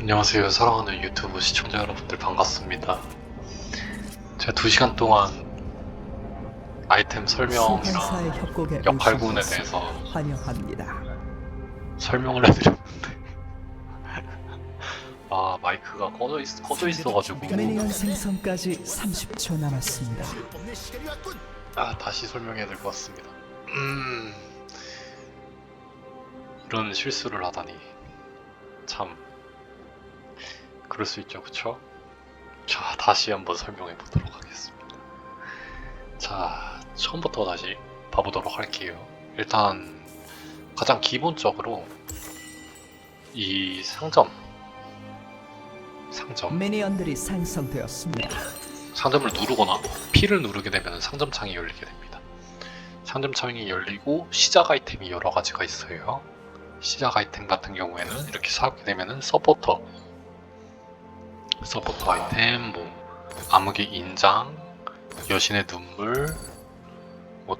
안녕하세요. 사랑하는 유튜브 시청자 여러분들 반갑습니다. 제가 2시간 동안 아이템 설명이랑 시간사의 협곡에 역할군에 오신 대해서 것을 환영합니다. 설명을 해드렸는데 마이크가 꺼져 있어가지고 미니언 생성까지 30초 남았습니다. 다시 설명해야 될 것 같습니다. 이런 실수를 하다니 참 그럴 수 있죠, 그쵸? 자, 다시 한번 설명해 보도록 하겠습니다. 자, 처음부터 다시 봐보도록 할게요. 일단 가장 기본적으로 이 상점 미니언들이 생성되었습니다. 상점을 누르거나 P를 누르게 되면 상점 창이 열리게 됩니다. 상점 창이 열리고 시작 아이템이 여러 가지가 있어요. 시작 아이템 같은 경우에는 이렇게 사게 되면은 서포터 아이템, 암흑의 인장, 여신의 눈물,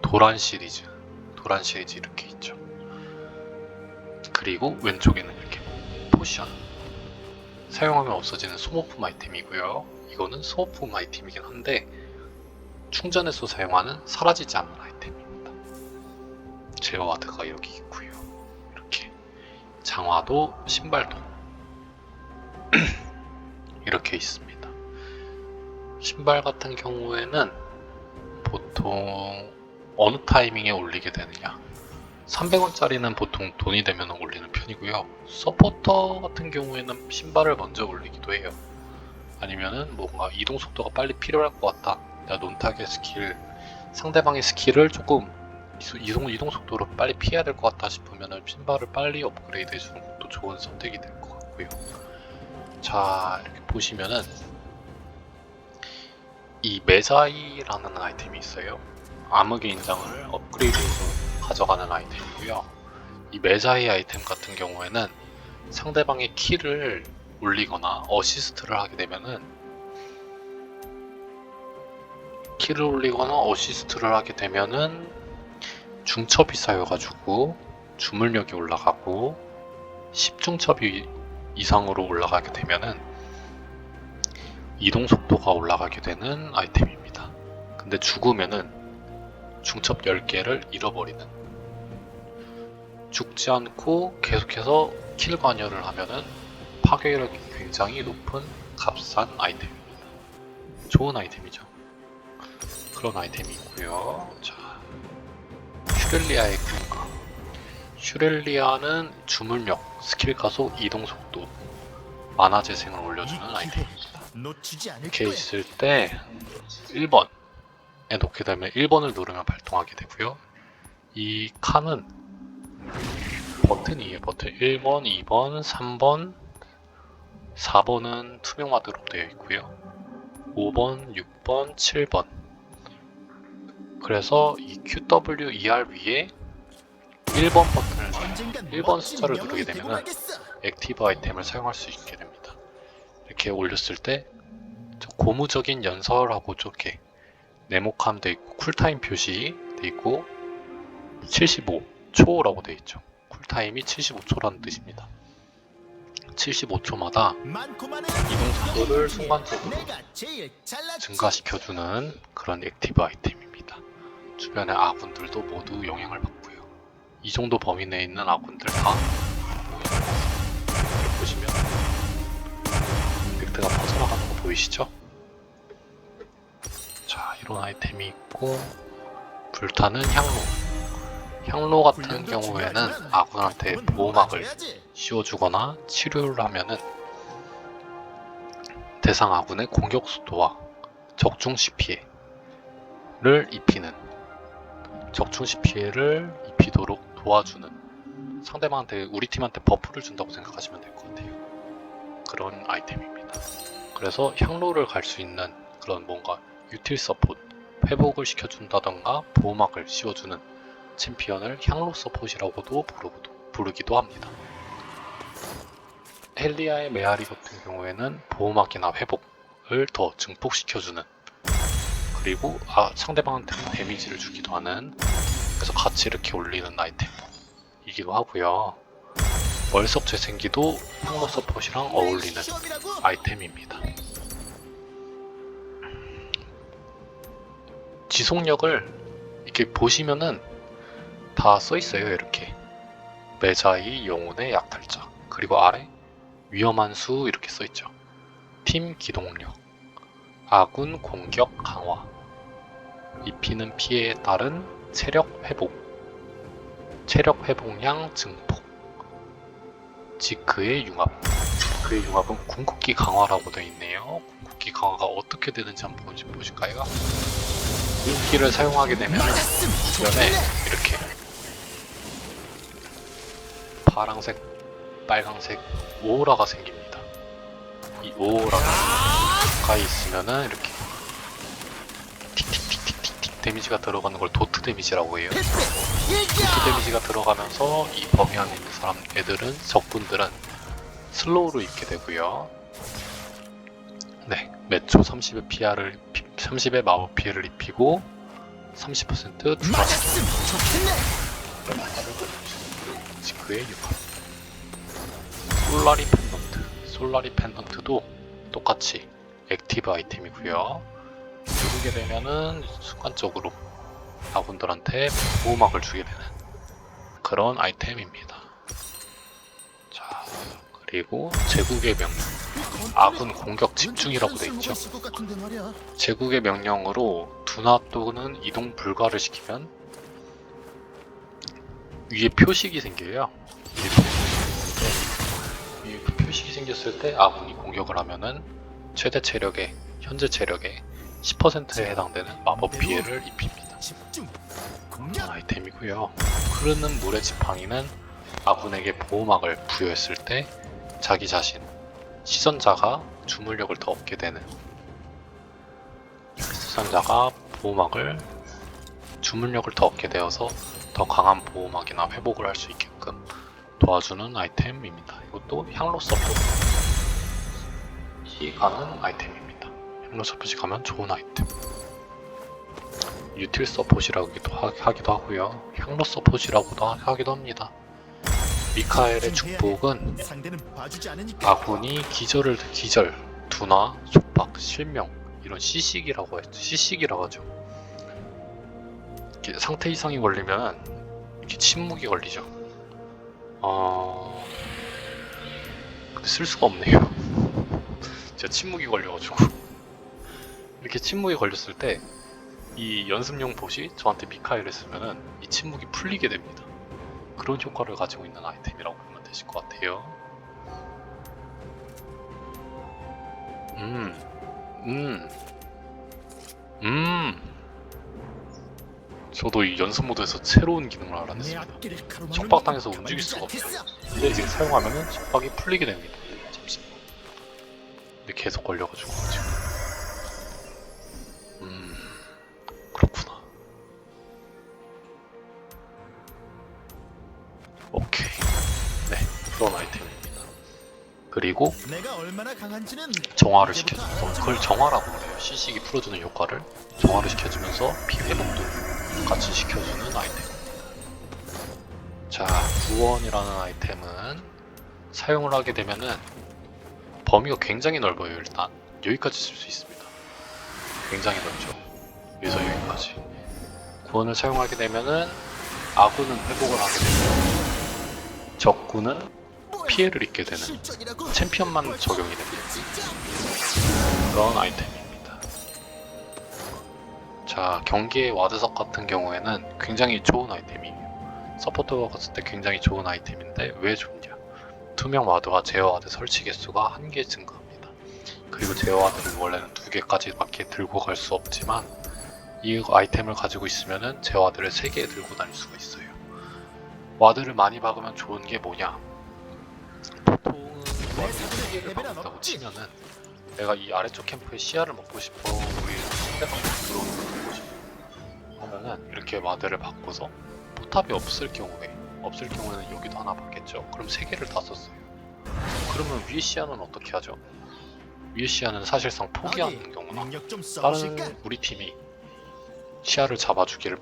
도란 시리즈 이렇게 있죠. 그리고 왼쪽에는 이렇게 포션, 사용하면 없어지는 소모품 아이템이고요. 이거는 소모품 아이템이긴 한데 충전해서 사용하는 사라지지 않는 아이템입니다. 제어와드가 여기 있고요. 이렇게 장화도 신발도 이렇게 있습니다. 신발 같은 경우에는 보통 어느 타이밍에 올리게 되느냐, 300원짜리는 보통 돈이 되면 올리는 편이고요. 서포터 같은 경우에는 신발을 먼저 올리기도 해요. 아니면은 뭔가 이동 속도가 빨리 필요할 것 같다, 내가 논타겟 스킬, 상대방의 스킬을 조금 이동 속도로 빨리 피해야 될 것 같다 싶으면은 신발을 빨리 업그레이드 해주는 것도 좋은 선택이 될 것 같고요. 자, 이렇게 보시면은 이 메자이라는 아이템이 있어요. 암흑의 인장을 업그레이드해서 가져가는 아이템이고요. 이 메자이 아이템 같은 경우에는 상대방의 키를 올리거나 어시스트를 하게 되면은 중첩이 쌓여가지고 주물력이 올라가고 10중첩이 이상으로 올라가게 되면은 이동 속도가 올라가게 되는 아이템입니다. 근데 죽으면은 중첩 10개를 잃어버리는, 죽지 않고 계속해서 킬 관여를 하면은 파괴력이 굉장히 높은 값싼 아이템입니다. 좋은 아이템이죠. 그런 아이템이 있고요. 자, 슈렐리아의 군가. 슈렐리아는 주물력, 스킬 가속, 이동 속도, 만화 재생을 올려주는 아이템입니다. 이렇게 있을 때 1번에 놓게 되면 1번을 누르면 발동하게 되고요. 이 칸은 버튼이에요. 버튼 1번, 2번, 3번, 4번은 투명화드로 되어 있고요. 5번, 6번, 7번. 그래서 이 QWER 위에 1번 버튼을 1번 숫자를 누르게 되면 액티브 아이템을 사용할 수 있게 됩니다. 이렇게 올렸을 때 고무적인 연설하고 저렇게 네모감 돼 있고 쿨타임 표시 돼 있고 75초라고 돼 있죠. 쿨타임이 75초라는 뜻입니다. 75초마다 이동 속도를 순간적으로 증가시켜주는 그런 액티브 아이템입니다. 주변의 아군들도 모두 영향을 받고요. 이 정도 범위 내에 있는 아군들 다 영향을 받습니다. 이렇게 보시면 벡트가 퍼져나가는 거 보이시죠? 자, 이런 아이템이 있고, 불타는 향로 같은 경우에는 아군한테 보호막을 씌워주거나 치료를 하면은 대상 아군의 공격 속도와 적중시 피해를 입히도록 도와주는, 상대방한테, 우리 팀한테 버프를 준다고 생각하시면 될 것 같아요. 그런 아이템입니다. 그래서 향로를 갈 수 있는 그런 뭔가 유틸 서폿, 회복을 시켜준다던가 보호막을 씌워주는 챔피언을 향로 서폿이라고도 부르기도 합니다. 헬리아의 메아리 같은 경우에는 보호막이나 회복을 더 증폭시켜주는, 그리고 상대방한테 데미지를 주기도 하는, 그래서 같이 이렇게 올리는 아이템이기도 하고요. 월석 재생기도 향로 서폿이랑 어울리는 아이템입니다. 지속력을 이렇게 보시면은 다 써있어요. 이렇게 매자의 영혼의 약탈자, 그리고 아래 위험한 수 이렇게 써있죠. 팀 기동력, 아군 공격 강화, 입히는 피해에 따른 체력 회복, 체력 회복량 증폭, 지크의 융합. 지크의 융합은 궁극기 강화라고 되어 있네요. 궁극기 강화가 어떻게 되는지 한번 보실까요? 궁극기를 사용하게 되면 주변에 이렇게 파랑색, 빨강색 오라가 생깁니다. 이 오라가 가까이 있으면은 이렇게 틱틱틱틱틱틱 데미지가 들어가는 걸 도트 데미지라고 해요. 도트 데미지가 들어가면서 이 범위 안에 있는 사람 애들은, 적군들은 슬로우로 입게 되고요. 네, 매초 30의 피해를 30의 마법 피해를 입히고 30% 지크의 융합. 솔라리 펜던트. 솔라리 펜던트도 똑같이 액티브 아이템이고요. 누르게 되면은 순간적으로 아군들한테 보호막을 주게 되는 그런 아이템입니다. 자, 그리고 제국의 명령. 아군 공격 집중이라고 되어 있죠. 제국의 명령으로 둔화 또는 이동 불가를 시키면 위에 표식이 생겨요. 위에 표식이 생겼을 때 아군이 공격을 하면은 최대 체력의, 현재 체력의 10%에 해당되는 마법 피해를 입힙니다. 그런 아이템이고요. 흐르는 물의 지팡이는 아군에게 보호막을 부여했을 때 자기 자신, 시선자가 주물력을 더 얻게 되는, 시선자가 보호막을, 주물력을 더 얻게 되어서 더 강한 보호막이나 회복을 할 수 있게끔 도와주는 아이템입니다. 이것도 향로 서폿이 가는 아이템입니다. 향로 서폿이 가면 좋은 아이템. 유틸 서폿이라고 하기도 하고요. 향로 서폿이라고도 하기도 합니다. 미카엘의 축복은 아군이 기절, 둔화, 속박, 실명 이런 시식이라고 했죠. 시식이라고 하죠. 이렇게 상태 이상이 걸리면 이렇게 침묵이 걸리죠. 근데 쓸 수가 없네요. 제가 침묵이 걸려가지고 이렇게 침묵이 걸렸을 때 이 연습용 봇이 저한테 미카엘을 쓰면은 이 침묵이 풀리게 됩니다. 그런 효과를 가지고 있는 아이템이라고 보면 되실 것 같아요. 저도 이 연습 모드에서 새로운 기능을 알아냈습니다. 속박당해서 움직일 수가 없어요. 근데 이제 사용하면은 속박이 풀리게 됩니다. 잠시만. 근데 계속 걸려가지고 지금. 그렇구나. 오케이. 네, 그런 아이템입니다. 그리고 정화를 시켜주면서, 그걸 정화라고 그래요. 시식이 풀어주는 효과를 정화를 시켜주면서 피회복도 같이 시켜주는 아이템. 자, 구원이라는 아이템은 사용을 하게 되면은 범위가 굉장히 넓어요. 일단 여기까지 쓸 수 있습니다. 굉장히 넓죠. 여기서 여기까지. 구원을 사용하게 되면은 아군은 회복을 하게 되고 적군은 피해를 입게 되는, 챔피언만 적용이 됩니다. 그런 아이템입니다. 자, 경기의 와드석 같은 경우에는 굉장히 좋은 아이템이에요. 서포터가 갔을 때 굉장히 좋은 아이템인데 왜 좋냐? 투명 와드와 제어 와드 설치 개수가 1개 증가합니다. 그리고 제어 와드는 원래는 2개까지밖에 들고 갈 수 없지만 이 아이템을 가지고 있으면은 제어 와드를 3개 들고 다닐 수가 있어요. 와드를 많이 박으면 좋은 게 뭐냐? 보통은 와드 3개를 박는다고 치면은 내가 이 아래쪽 캠프에 시야를 먹고 싶어, 우리 상대방 들어오는 걸 보고 싶어 하면은 이렇게 와드를 바꿔서 포탑이 없을 경우에는 여기도 하나 받겠죠. 그럼 3개를 다 썼어요. 그러면 위에 시야는 어떻게 하죠? 위에 시야는 사실상 포기하는 경우나 다른 우리 팀이 시야를 잡아주기를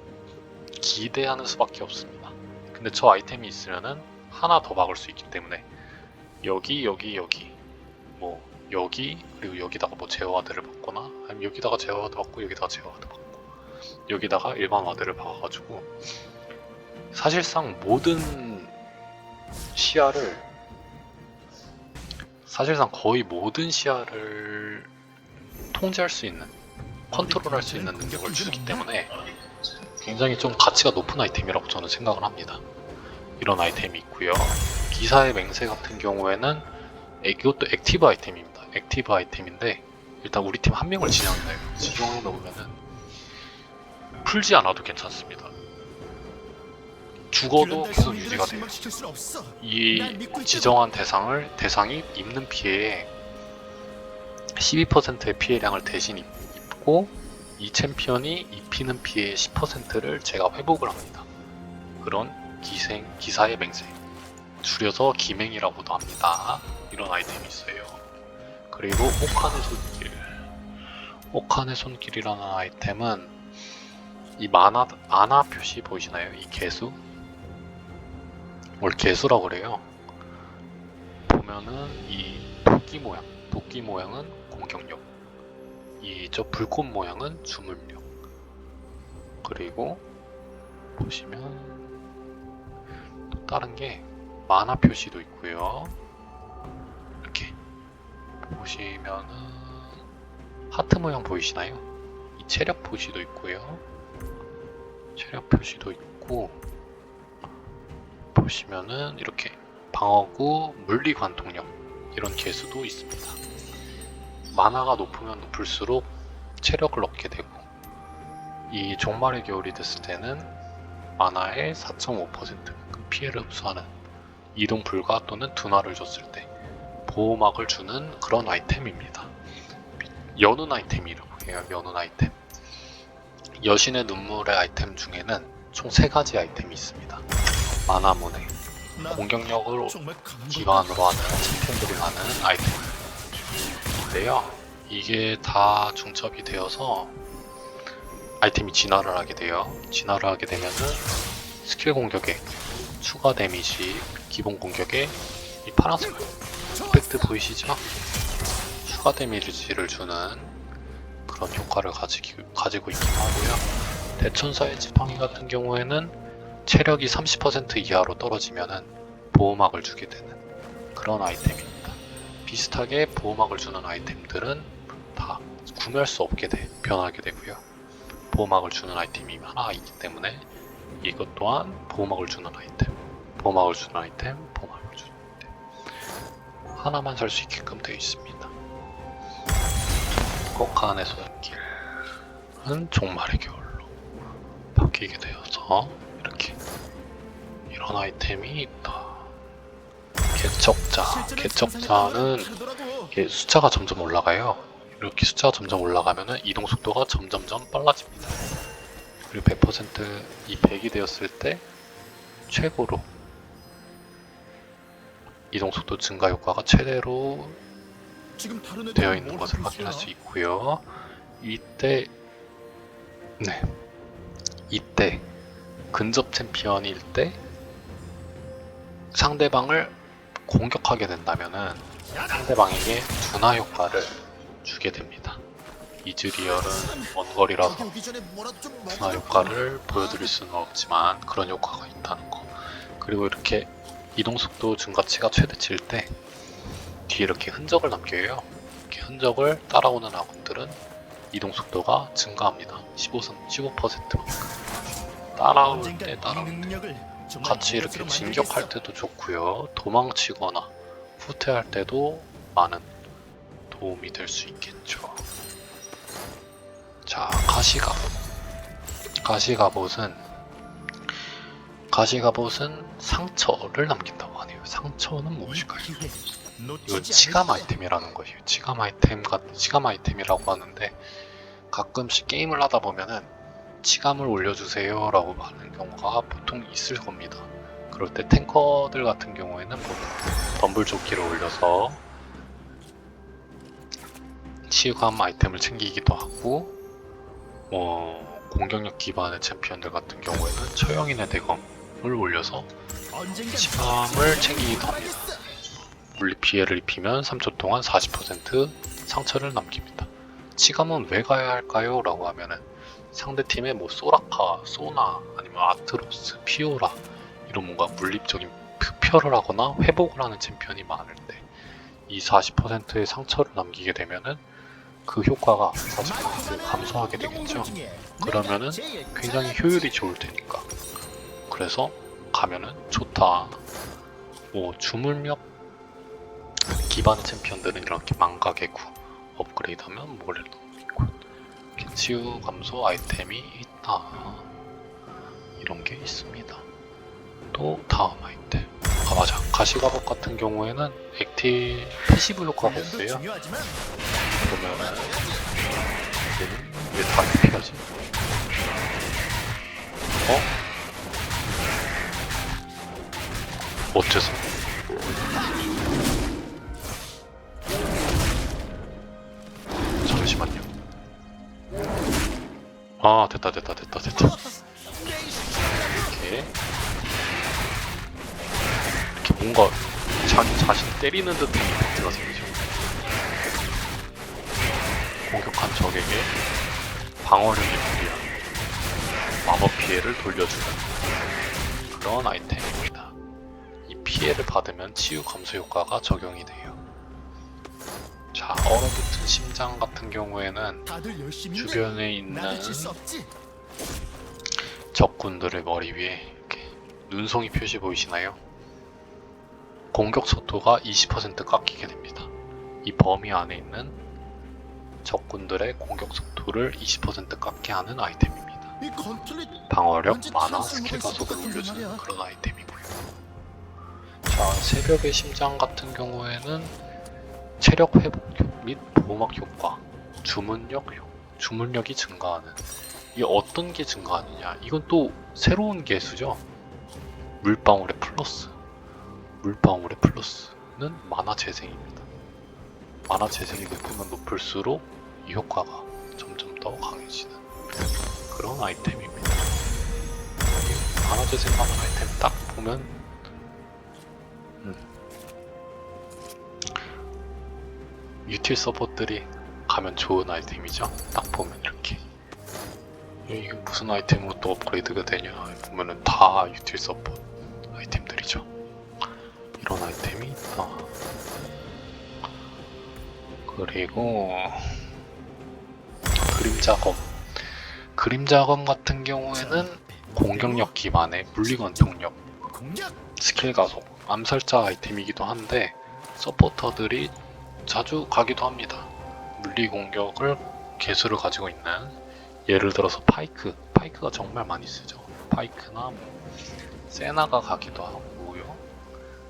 기대하는 수밖에 없습니다. 근데 저 아이템이 있으면은 하나 더 박을 수 있기 때문에 여기 뭐 여기 그리고 여기다가 뭐 제어와드를 박거나 아니면 여기다가 제어와드 박고 여기다가 제어와드 박고 여기다가 일반 와드를 박아가지고 사실상 거의 모든 시야를 통제할 수 있는, 컨트롤할 수 있는 능력을 주기 때문에 굉장히 좀 가치가 높은 아이템이라고 저는 생각을 합니다. 이런 아이템이 있고요. 기사의 맹세 같은 경우에는 이것도 액티브 아이템입니다. 액티브 아이템인데 일단 우리 팀 한 명을 지정해 놓으면은 풀지 않아도 괜찮습니다. 죽어도 계속 유지가 돼요. 이 지정한 대상이 입는 피해에 12%의 피해량을 대신 입고 이 챔피언이 입히는 피해의 10%를 제가 회복을 합니다. 그런 기사의 맹세, 줄여서 기맹이라고도 합니다. 이런 아이템이 있어요. 그리고 옥한의 손길이라는 아이템은 이 만화 표시 보이시나요? 이 개수? 원래 개수라고 그래요. 보면은 이 도끼 모양은 공격력, 이 저 불꽃 모양은 주물력. 그리고 보시면 또 다른 게 만화 표시도 있고요. 이렇게 보시면은 하트 모양 보이시나요? 이 체력 표시도 있고요. 체력 표시도 있고 보시면은 이렇게 방어구, 물리 관통력 이런 개수도 있습니다. 만화가 높으면 높을수록 체력을 얻게 되고 이 종말의 겨울이 됐을 때는 만화의 4.5%만큼 피해를 흡수하는 이동 불가 또는 둔화를 줬을 때 보호막을 주는 그런 아이템입니다. 연운 아이템이라고 해요. 연운 아이템. 여신의 눈물의 아이템 중에는 총 3가지 아이템이 있습니다. 만화문에 공격력을 기반으로 하는 챔피언들이 하는 아이템인데요. 이게 다 중첩이 되어서 아이템이 진화를 하게 돼요. 진화를 하게 되면은 스킬 공격에 추가 데미지, 기본 공격에 이 파란색 이펙트 보이시죠? 추가 데미지를 주는 그런 효과를 가지고 있긴 하고요. 대천사의 지팡이 같은 경우에는 체력이 30% 이하로 떨어지면은 보호막을 주게 되는 그런 아이템입니다. 비슷하게 보호막을 주는 아이템들은 다 구매할 수 없게 변하게 되고요. 보호막을 주는 아이템이 하나 있기 때문에 이것 또한 보호막을 주는 아이템, 보호막을 주는 아이템, 보호막을 주는 아이템 하나만 살 수 있게끔 되어 있습니다. kokhan의 손길은 종말의 겨울로 바뀌게 되어서 이렇게 이런 아이템이 있다. 개척자는 이게 숫자가 점점 올라가요. 이렇게 숫자가 점점 올라가면은 이동 속도가 점점점 빨라집니다. 그리고 100%이 100이 되었을 때 최고로 이동 속도 증가 효과가 최대로 되어 있는 것을 확인할 수 있고요. 이때 근접 챔피언일 때 상대방을 공격하게 된다면은 상대방에게 둔화 효과를 주게 됩니다. 이즈리얼은 원거리라서 둔화 효과를 보여드릴 수는 없지만 그런 효과가 있다는 거. 그리고 이렇게 이동속도 증가치가 최대치일 때 뒤에 이렇게 흔적을 남겨요. 이렇게 흔적을 따라오는 아군들은 이동속도가 증가합니다. 15%만큼. 따라올 때 같이 이렇게 진격할 때도 좋고요. 도망치거나 후퇴할 때도 많은 도움이 될 수 있겠죠. 자, 가시갑옷은 상처를 남긴다고 하네요. 상처는 무엇일까요? 이건 치감 아이템이라는 것이에요. 치감 아이템이라고 하는데 가끔씩 게임을 하다 보면은 치감을 올려주세요 라고 하는 경우가 보통 있을 겁니다. 그럴 때 탱커들 같은 경우에는 덤블조끼를 올려서 치감 아이템을 챙기기도 하고 공격력 기반의 챔피언들 같은 경우에는 처형인의 대검 올려서 치감을 챙기기도 합니다. 물리 피해를 입히면 3초 동안 40% 상처를 남깁니다. 치감은 왜 가야 할까요? 라고 하면은 상대팀의 뭐 소라카, 소나, 아니면 아트로스, 피오라 이런 뭔가 물리적인 흡혈을 하거나 회복을 하는 챔피언이 많을 때 이 40%의 상처를 남기게 되면은 그 효과가 40% 감소하게 되겠죠. 그러면은 굉장히 효율이 좋을 테니까. 그래서 가면은 좋다. 뭐 주물력 기반의 챔피언들은 이렇게 망가 개구 업그레이드하면 모래도 있고 이렇게 치유 감소 아이템이 있다. 이런 게 있습니다. 또 다음 아이템. 아 맞아. 가시가법 같은 경우에는 액티 패시브 효과가 있어요. 보면은 얘는 왜 다 피하지? 어째서? 잠시만요. 아 됐다. 이렇게 뭔가 자기 자신 때리는 듯한 이펙트가 생기죠. 공격한 적에게 방어력이 무리한 마법 피해를 돌려주는 그런 아이템입니다. 이 피해를 받으면 치유 감소 효과가 적용이 돼요. 자, 얼어붙은 심장 같은 경우에는 주변에 있는 적군들의 머리 위에 이렇게 눈송이 표시 보이시나요? 공격 속도가 20% 깎이게 됩니다. 이 범위 안에 있는 적군들의 공격 속도를 20% 깎게 하는 아이템입니다. 방어력, 만화, 스킬 가속을 올려주는 그런 아이템이고요. 자, 새벽의 심장 같은 경우에는 체력 회복 및 보호막 효과, 주문력이 증가하는. 이게 어떤 게 증가하느냐? 이건 또 새로운 개수죠. 물방울의 플러스. 물방울의 플러스는 만화 재생입니다. 만화 재생이 높으면 높을수록 이 효과가 점점 더 강해지는 그런 아이템입니다. 만화 재생하는 아이템 딱 보면 유틸 서폿들이 가면 좋은 아이템이죠. 딱 보면 이렇게 이게 무슨 아이템으로 또 업그레이드가 되냐 보면은 다 유틸 서폿 아이템들이죠. 이런 아이템이 있다. 그리고 그림자검 같은 경우에는 공격력 기반의 물리건 총력, 스킬 가속, 암살자 아이템이기도 한데 서포터들이 자주 가기도 합니다. 물리 공격을 개수를 가지고 있는 예를 들어서 파이크가 정말 많이 쓰죠. 파이크나 세나가 가기도 하고요.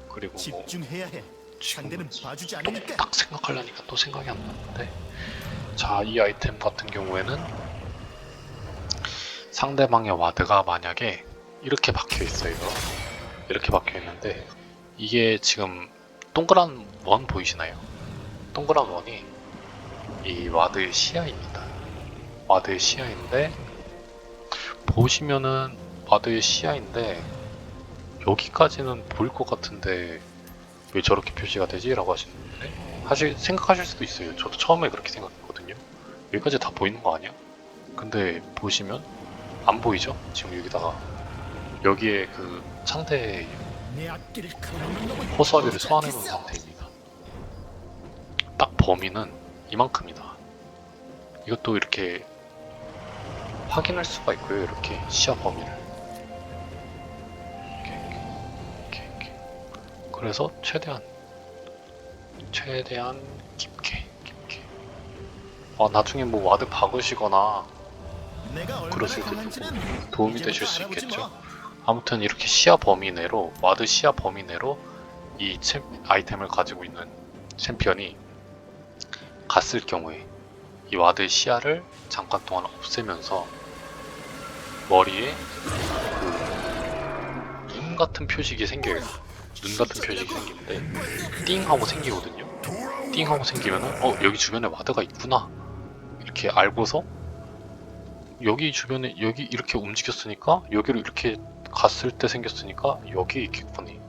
그리고 뭐 집중해야 해. 상대는 봐주지 또 않으니까. 딱 생각하려니까 또 생각이 안 나는데 자, 이 아이템 같은 경우에는 상대방의 와드가 만약에 이렇게 박혀 있어요. 이렇게 박혀 있는데 이게 지금 동그란 원 보이시나요? 동그란 원이 이 와드의 시야입니다. 와드의 시야인데 보시면은 와드의 시야인데 여기까지는 보일 것 같은데 왜 저렇게 표시가 되지? 라고 하시는데 사실 생각하실 수도 있어요. 저도 처음에 그렇게 생각했거든요. 여기까지 다 보이는 거 아니야? 근데 보시면 안 보이죠? 지금 여기다가 여기에 그 상대의 내 앞길을 가로막는 놈은 허수아비를 소환해 놓은 상태입니다. 딱 범위는 이만큼이다. 이것도 이렇게 확인할 수가 있고요. 이렇게 시야 범위를 이렇게. 그래서 최대한 깊게 나중에 뭐 와드 박으시거나 내가 얼마나 그러실 때 강한지는 도움이 이제부터 되실 수 알아보지 있겠죠. 마. 아무튼 이렇게 시야 범위 내로 와드 시야 범위 내로 이 아이템을 가지고 있는 챔피언이 갔을 경우에 이 와드의 시야를 잠깐 동안 없애면서 머리에 그 눈 같은 표식이 생겨요. 눈 같은 표식이 생기는데 띵 하고 생기거든요. 띵 하고 생기면은 여기 주변에 와드가 있구나 이렇게 알고서 여기 주변에 여기 이렇게 움직였으니까 여기로 이렇게 갔을 때 생겼으니까 여기 있겠거니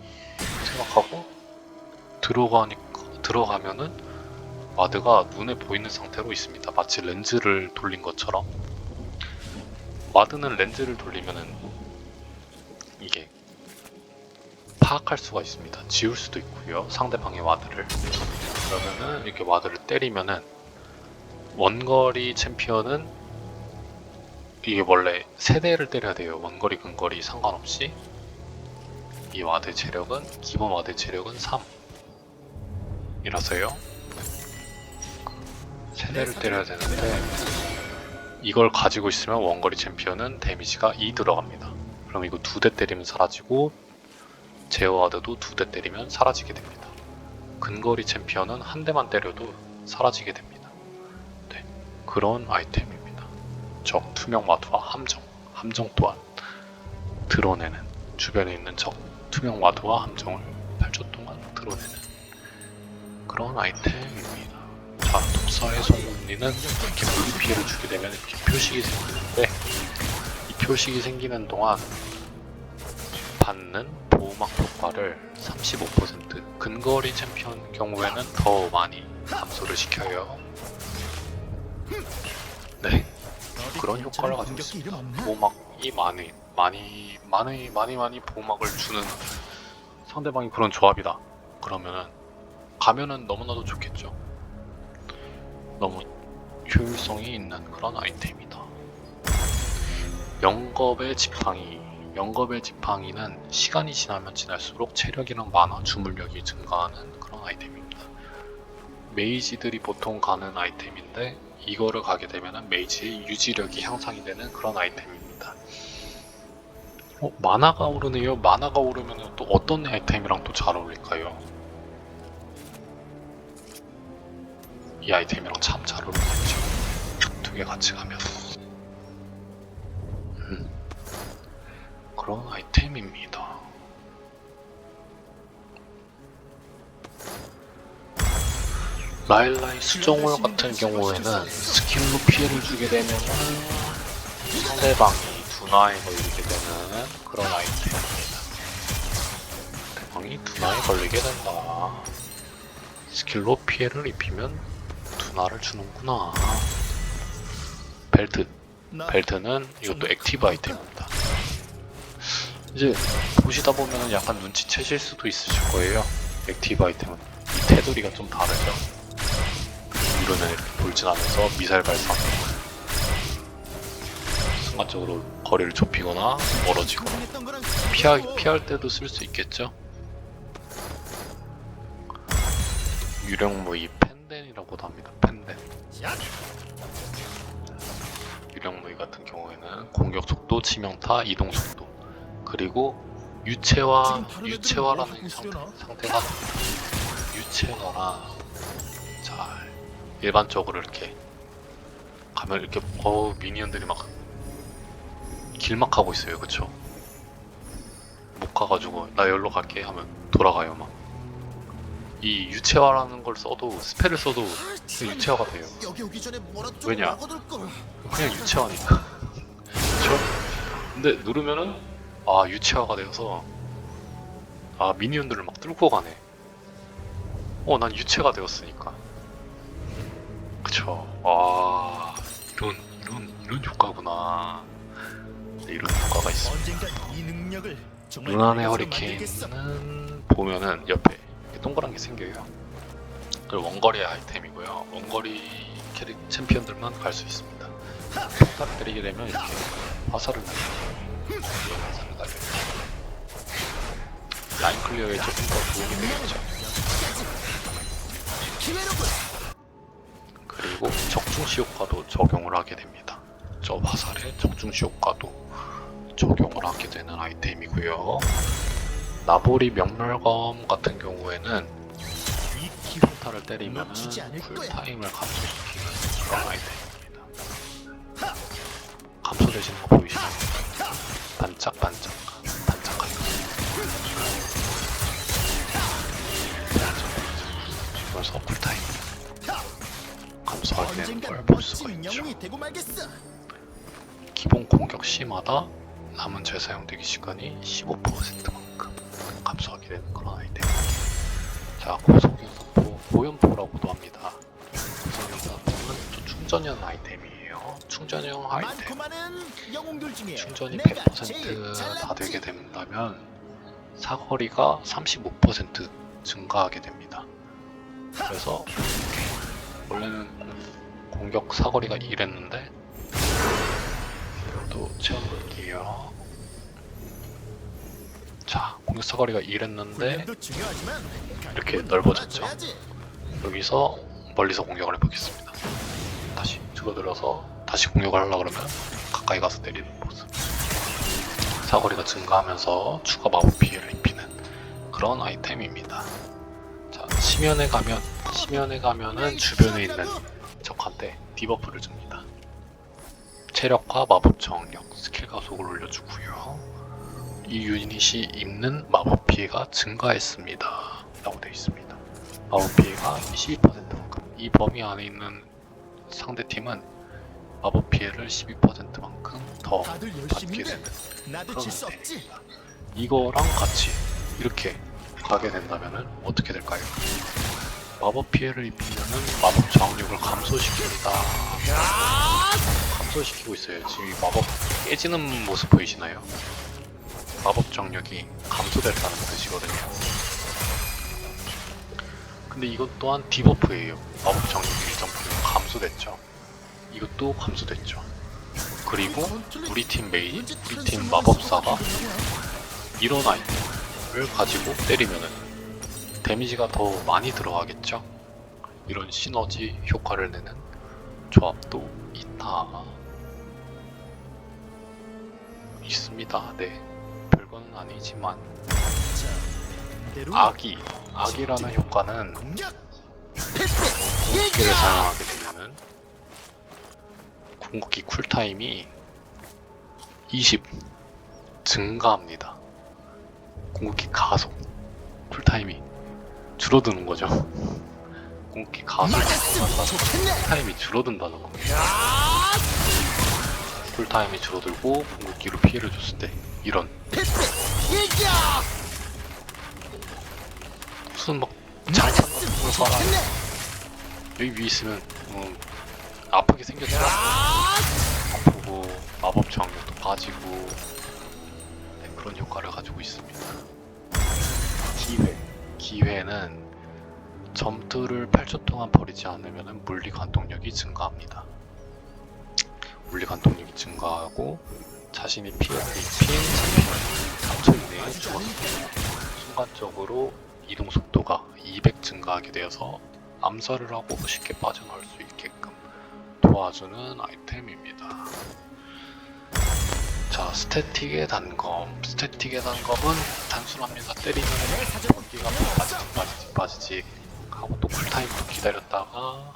생각하고 들어가면은 와드가 눈에 보이는 상태로 있습니다. 마치 렌즈를 돌린 것처럼. 와드는 렌즈를 돌리면은 이게 파악할 수가 있습니다. 지울 수도 있고요. 상대방의 와드를. 그러면은 이렇게 와드를 때리면은 원거리 챔피언은 이게 원래 3대를 때려야 돼요. 원거리 근거리 상관없이. 이 와드 체력은 기본 와드 체력은 3 이라서요. 3대를 때려야 되는데 이걸 가지고 있으면 원거리 챔피언은 데미지가 2 들어갑니다. 그럼 이거 2대 때리면 사라지고 제어와드도 2대 때리면 사라지게 됩니다. 근거리 챔피언은 한 대만 때려도 사라지게 됩니다. 네, 그런 아이템입니다. 적 투명 와드와 함정 또한 드러내는, 주변에 있는 적 투명 와드와 함정을 8초 동안 드러내는 그런 아이템입니다. 자, 독사의 송곳니는 이렇게 물리 피해를 주게 되면 이렇게 표식이 생기는데 이 표식이 생기는 동안 받는 보호막 효과를 35%, 근거리 챔피언 경우에는 더 많이 감소를 시켜요. 네, 그런 효과를 가지고 있습니다. 보호막이 많이 보호막을 주는 상대방이 그런 조합이다. 그러면은 가면은 너무나도 좋겠죠. 너무 효율성이 있는 그런 아이템이다. 영겁의 지팡이. 영겁의 지팡이는 시간이 지나면 지날수록 체력이랑 만화, 주물력이 증가하는 그런 아이템입니다. 메이지들이 보통 가는 아이템인데 이거를 가게 되면 메이지의 유지력이 향상이 되는 그런 아이템입니다. 만화가 오르네요. 만화가 오르면 또 어떤 아이템이랑 또 잘 어울릴까요? 이 아이템이랑 참 잘 어울리겠죠. 두 개 같이 가면 그런 아이템입니다. 라일라의 수정홀 같은 경우에는 스킬로 피해를 주게 되면 상대방이 둔화에 걸리게 되는 그런 아이템입니다. 상대방이 둔화에 걸리게 된다. 스킬로 피해를 입히면 둔화를 주는구나. 벨트는 이것도 액티브 아이템입니다. 이제 보시다 보면 약간 눈치채실 수도 있으실 거예요. 액티브 아이템은 이 테두리가 좀 다르죠. 이론을 이렇게 돌진하면서 미사일 발사, 순간적으로 거리를 좁히거나 멀어지거나 피할 때도 쓸 수 있겠죠. 유령무이 펜덴이라고도 합니다. 펜덴. 유령무이 같은 경우에는 공격 속도, 치명타, 이동 속도, 그리고 유체화라는 상태가 유체화라 잘 일반적으로 이렇게 가면 이렇게 미니언들이 막 길막하고 있어요. 그쵸? 못 가가지고 나 여기로 갈게 하면 돌아가요. 막 이 유체화라는 걸 써도 스펠을 써도 유체화가 돼요. 왜냐? 그냥 유체화니까. 그쵸? 근데 누르면은 유체화가 되어서 미니언들을 막 뚫고 가네. 난 유체가 되었으니까. 그쵸? 이런 효과구나. 이런 효과가 있습니다. 루난의 허리케인은 보면은 옆에 동그란 게 생겨요. 원거리 아이템이고요. 원거리 캐릭 챔피언들만 갈 수 있습니다. 딱 때리게 되면 이렇게 화살을 날려요. 라인 클리어에 조금 더 도움이 되겠죠. 그리고 적중시 효과도 적용을 하게 됩니다. 저 화살에 적중시 효과도 적용을 하게 되는 아이템이고요. 나보리 명멸검 같은 경우에는 평타를 때리면 쿨타임을 감소시키는 그런 아이템입니다. 감소되시는 거 보이시나요? 반짝하는 이걸서 쿨타임 감소하게 되는 걸 볼 수가 있죠. 기본 공격 시마다 남은 재사용 대기 시간이 15%만큼 감소하게 되는 그런 아이템. 자, 고속연사포, 고연포라고도 합니다. 고속연사포는 또 충전형 아이템이에요. 충전형 아이템. 많고 많은 영웅들 중에 충전이 내가 제일 100% 다 잘났지. 되게 된다면 사거리가 35% 증가하게 됩니다. 그래서 원래는 공격 사거리가 이랬는데 또 채워볼게요. 자, 공격 사거리가 이랬는데 훈련도 중요하지만 이렇게 넓어졌죠. 놀아줘야지. 여기서 멀리서 공격을 해보겠습니다. 다시 줄어들어서 다시 공격을 하려고 그러면 가까이 가서 때리는 모습. 사거리가 증가하면서 추가 마법 피해를 입히는 그런 아이템입니다. 자, 심연에 가면은 주변에 있는 적한테 디버프를 줍니다. 체력과 마법 저항력, 스킬 가속을 올려주고요. 이 유닛이 입는 마법 피해가 증가했습니다. 라고 되어 있습니다. 마법 피해가 12%만큼. 이 범위 안에 있는 상대팀은 마법 피해를 12%만큼 더 다들 받게 열심히 해. 되는 나도 그런 질 수 없지. 아이템입니다. 이거랑 같이 이렇게 가게 된다면은 어떻게 될까요? 마법 피해를 입히면은 마법 저항력을 감소시킵니다. 감소시키고 있어요. 지금 이 마법 깨지는 모습 보이시나요? 마법 저항력이 감소됐다는 뜻이거든요. 근데 이것 또한 디버프예요. 마법 저항력이 1.9 감소됐죠. 이것도 감소됐죠. 그리고 우리 팀 메인, 우리 팀 마법사가 이런 아이템을 가지고 때리면은 데미지가 더 많이 들어가겠죠. 이런 시너지 효과를 내는 조합도 있습니다. 네, 별거는 아니지만 악이라는 효과는 공격. 궁극기를 사용하게 되면은 궁극기 쿨타임이 20 증가합니다. 궁극기 가속 쿨타임이 줄어드는 거죠. 궁극기 가속이 증가한다는 건 쿨타임이 줄어든다는 겁니다. 쿨타임이 줄어들고 궁극기로 피해를 줬을 때 이런 무슨 막 장판 같은 걸 쏴라 여기 위에 있으면 아프게 생겼죠. 아프고 마법 저항력도 빠지고 네, 그런 효과를 가지고 있습니다. 기회는 점토를 8초 동안 버리지 않으면 물리 관통력이 증가합니다. 물리 관통력이 증가하고 자신이 피해를 입힌 3초 이내에 죽었을 때 순간적으로 이동 속도가 200 증가하게 되어서 암살을 하고 쉽게 빠져나올 수 있게끔 도와주는 아이템입니다. 자, 스태틱의 단검. 스태틱의 단검은 단순합니다. 때리면 연기가 빠지지 하고 또 쿨타임도 기다렸다가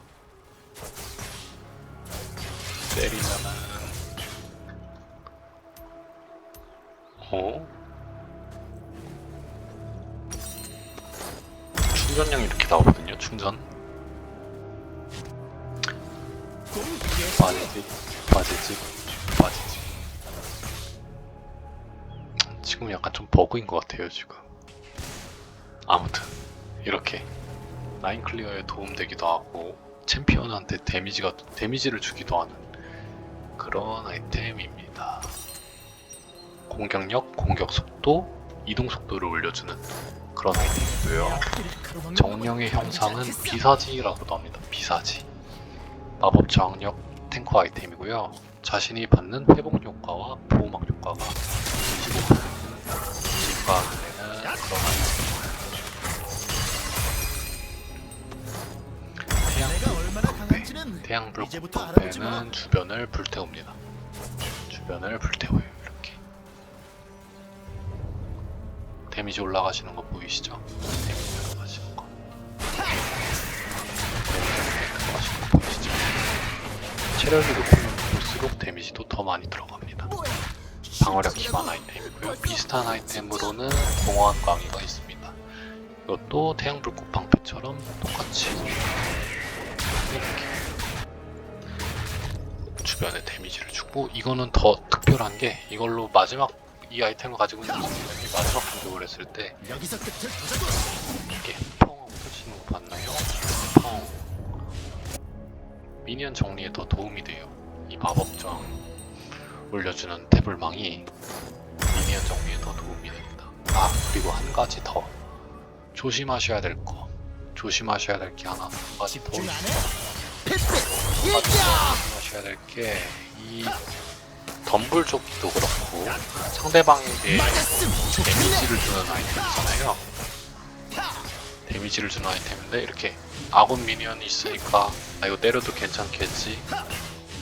때리면은 충전량이 이렇게 나오거든요. 충전 빠지지 지금 약간 좀 버그인 것 같아요. 지금 아무튼 이렇게 라인 클리어에 도움되기도 하고 챔피언한테 데미지를 주기도 하는 그런 아이템입니다. 공격력, 공격 속도, 이동 속도를 올려주는 그런 아이템이고요. 정령의 형상은 비사지라고도 합니다. 비사지. 마법 저항력 탱커 아이템이고요. 자신이 받는 회복 효과와 보호막 효과가 25% 증가하게 되는 그런 아이템입니다. 태양불 방패는 주변을 불태웁니다. 주변을 불태워요. 이렇게 데미지 올라가시는 거 보이시죠? 데미지 올라가시는 거. 데미지 올라가시는 거 보이시죠? 체력이 높으면 볼수록 데미지도 더 많이 들어갑니다. 방어력 기반 아이템이고요. 비슷한 아이템으로는 공허한 광의가 있습니다. 이것도 태양불꽃 방패처럼 똑같이 이렇게 주변에 데미지를 주고, 이거는 더 특별한 게 이걸로 마지막 이 아이템을 가지고 있는 친구들이 마지막 공격을 했을 때 여기서 끝을 보자고. 이게 펑 터지는 거 봤나요? 펑. 미니언 정리에 더 도움이 돼요. 이 마법정 올려주는 태블망이 미니언 정리에 더 도움이 됩니다. 아, 그리고 한 가지 더 조심하셔야 될 거. 조심하셔야 될 게 하나, 한 가지 더 집중 안 해? 있어요. 패스. 이겨. 조심하셔야 될 게 이 덤블 조끼도 그렇고 상대방에게 맞았음. 좋겠네. 데미지를 주는 아이템이잖아요. 데미지를 주는 아이템인데 이렇게 아군 미니언이 있으니까 아 이거 때려도 괜찮겠지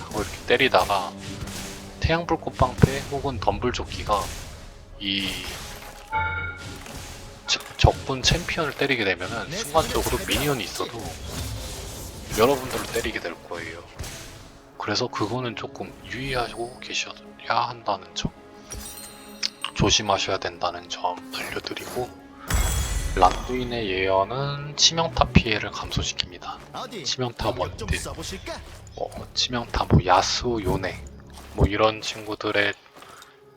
하고 이렇게 때리다가 태양불꽃방패 혹은 덤불조끼가 이 적군 챔피언을 때리게 되면은 순간적으로 미니언이 있어도 여러분들을 때리게 될 거예요. 그래서 그거는 조금 유의하고 계셔야 한다는 점, 조심하셔야 된다는 점 알려드리고, 란두인의 예언은 치명타 피해를 감소시킵니다. 어디? 치명타 능력 좀 원딜, 써보실까? 치명타 뭐 야수, 요네 뭐 이런 친구들의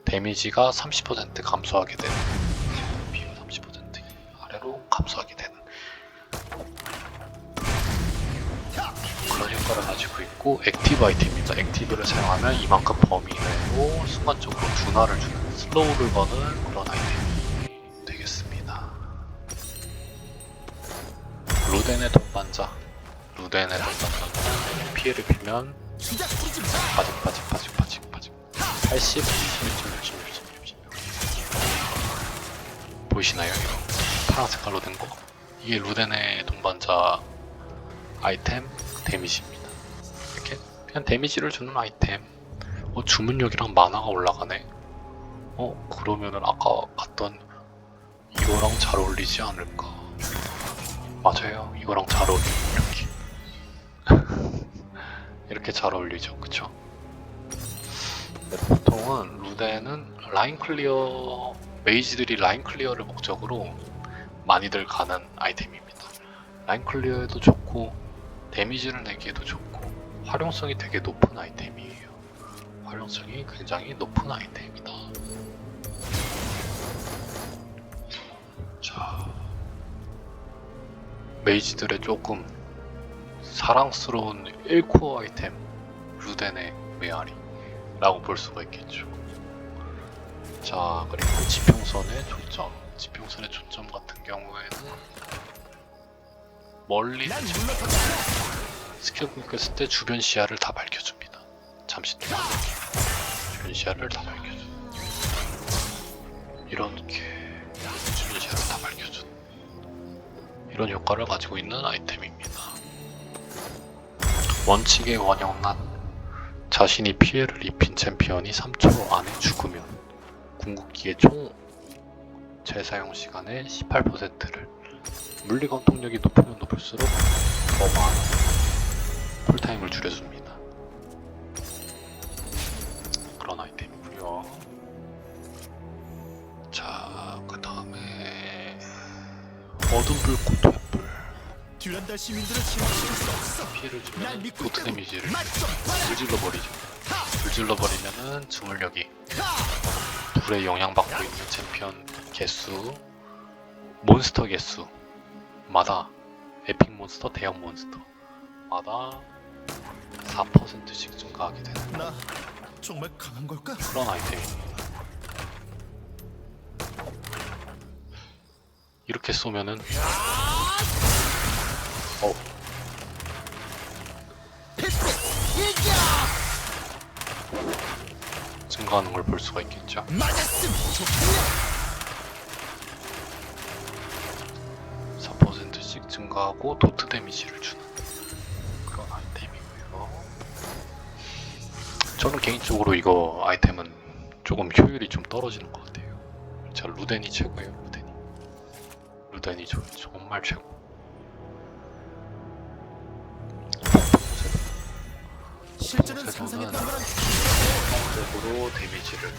데미지가 30% 감소하게 되는, 피가 30% 아래로 감소하게 되는 그런 효과를 가지고 있고, 액티브 아이템입니다. 액티브를 사용하면 이만큼 범위 내로 순간적으로 둔화를 주는, 슬로우를 거는 그런 아이템이 되겠습니다. 루덴의 동반자. 루덴의 동반자는 피해를 빌면 시작 뿌리지 마. 빠직 80, 16. 보이시나요? 이거 파란 색깔로 된 거. 이게 루덴의 동반자 아이템 데미지입니다. 이렇게 그냥 데미지를 주는 아이템. 주문력이랑 만화가 올라가네. 그러면은 아까 갔던 이거랑 잘 어울리지 않을까. 맞아요, 이거랑 잘 어울려요. 이렇게 이렇게 잘 어울리죠, 그쵸? 근데 보통은 루덴은 라인 클리어, 메이지들이 라인 클리어를 목적으로 많이들 가는 아이템입니다. 라인 클리어에도 좋고 데미지를 내기에도 좋고 활용성이 되게 높은 아이템이에요. 활용성이 굉장히 높은 아이템이다. 자, 메이지들의 조금 사랑스러운 1코어 아이템, 루덴의 메아리 라고 볼 수가 있겠죠. 자, 그리고 지평선의 초점. 지평선의 초점 같은 경우에는 멀리 난 물러서지 않아. 스킬 공격했을 때 주변 시야를 다 밝혀줍니다. 잠시 동안 주변 시야를 다 밝혀줘. 이렇게 주변 시야를 다 밝혀줘. 이런 효과를 가지고 있는 아이템입니다. 원칙의 원형난. 자신이 피해를 입힌 챔피언이 3초 안에 죽으면 궁극기의 총 재사용 시간의 18%를, 물리 건통력이 높으면 높을수록 더 많은 쿨타임을 줄여줍니다. 그런 아이템이고요. 자, 그 다음에 어둠 불꽃 횃불. 듀란달 시민들을 침묵시킬 수 없어. 피해를 날 주면 믿고 도트 있다고. 데미지를 맛좀 봐라. 불질러버리죠. 불질러버리면은 주물력이, 불에 영향받고 있는 챔피언 개수, 몬스터 개수마다, 에픽 몬스터, 대형 몬스터마다 4%씩 증가하게 되는 나 정말 강한 걸까? 그런 아이템입니다. 이렇게 쏘면은 패스. 이겨. 증가하는 걸 볼 수가 있겠죠. 맞았음. 좋겠네. 4%씩 증가하고 도트 데미지를 주는 그런 아이템이고요. 저는 개인적으로 이거 아이템은 조금 효율이 좀 떨어지는 것 같아요. 자, 루덴이 최고예요. 루덴이 정말 최고. 실제는 상상했던 거랑 적으로 데미지를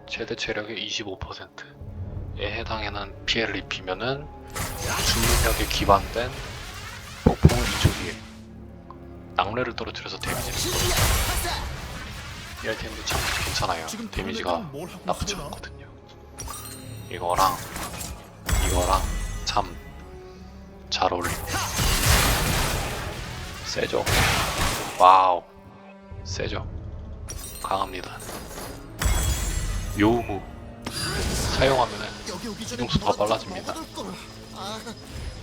최대 체력의 25%에 해당하는 피해를 입히면은 주문력에 기반된 폭풍을 2초 뒤에 양뢰를 떨어뜨려서 데미지를 신기야. 하자. 이 아이템도 참 괜찮아요. 지금 데미지가 다른 애들은 뭘 하고 나쁘지 있으려나? 않거든요. 이거랑 참 잘 어울리고 세죠. 와우, 세죠. 강합니다. 요무 사용하면은 여기 오기 전에 이동수가 빨라집니다. 먹어둘 걸. 아,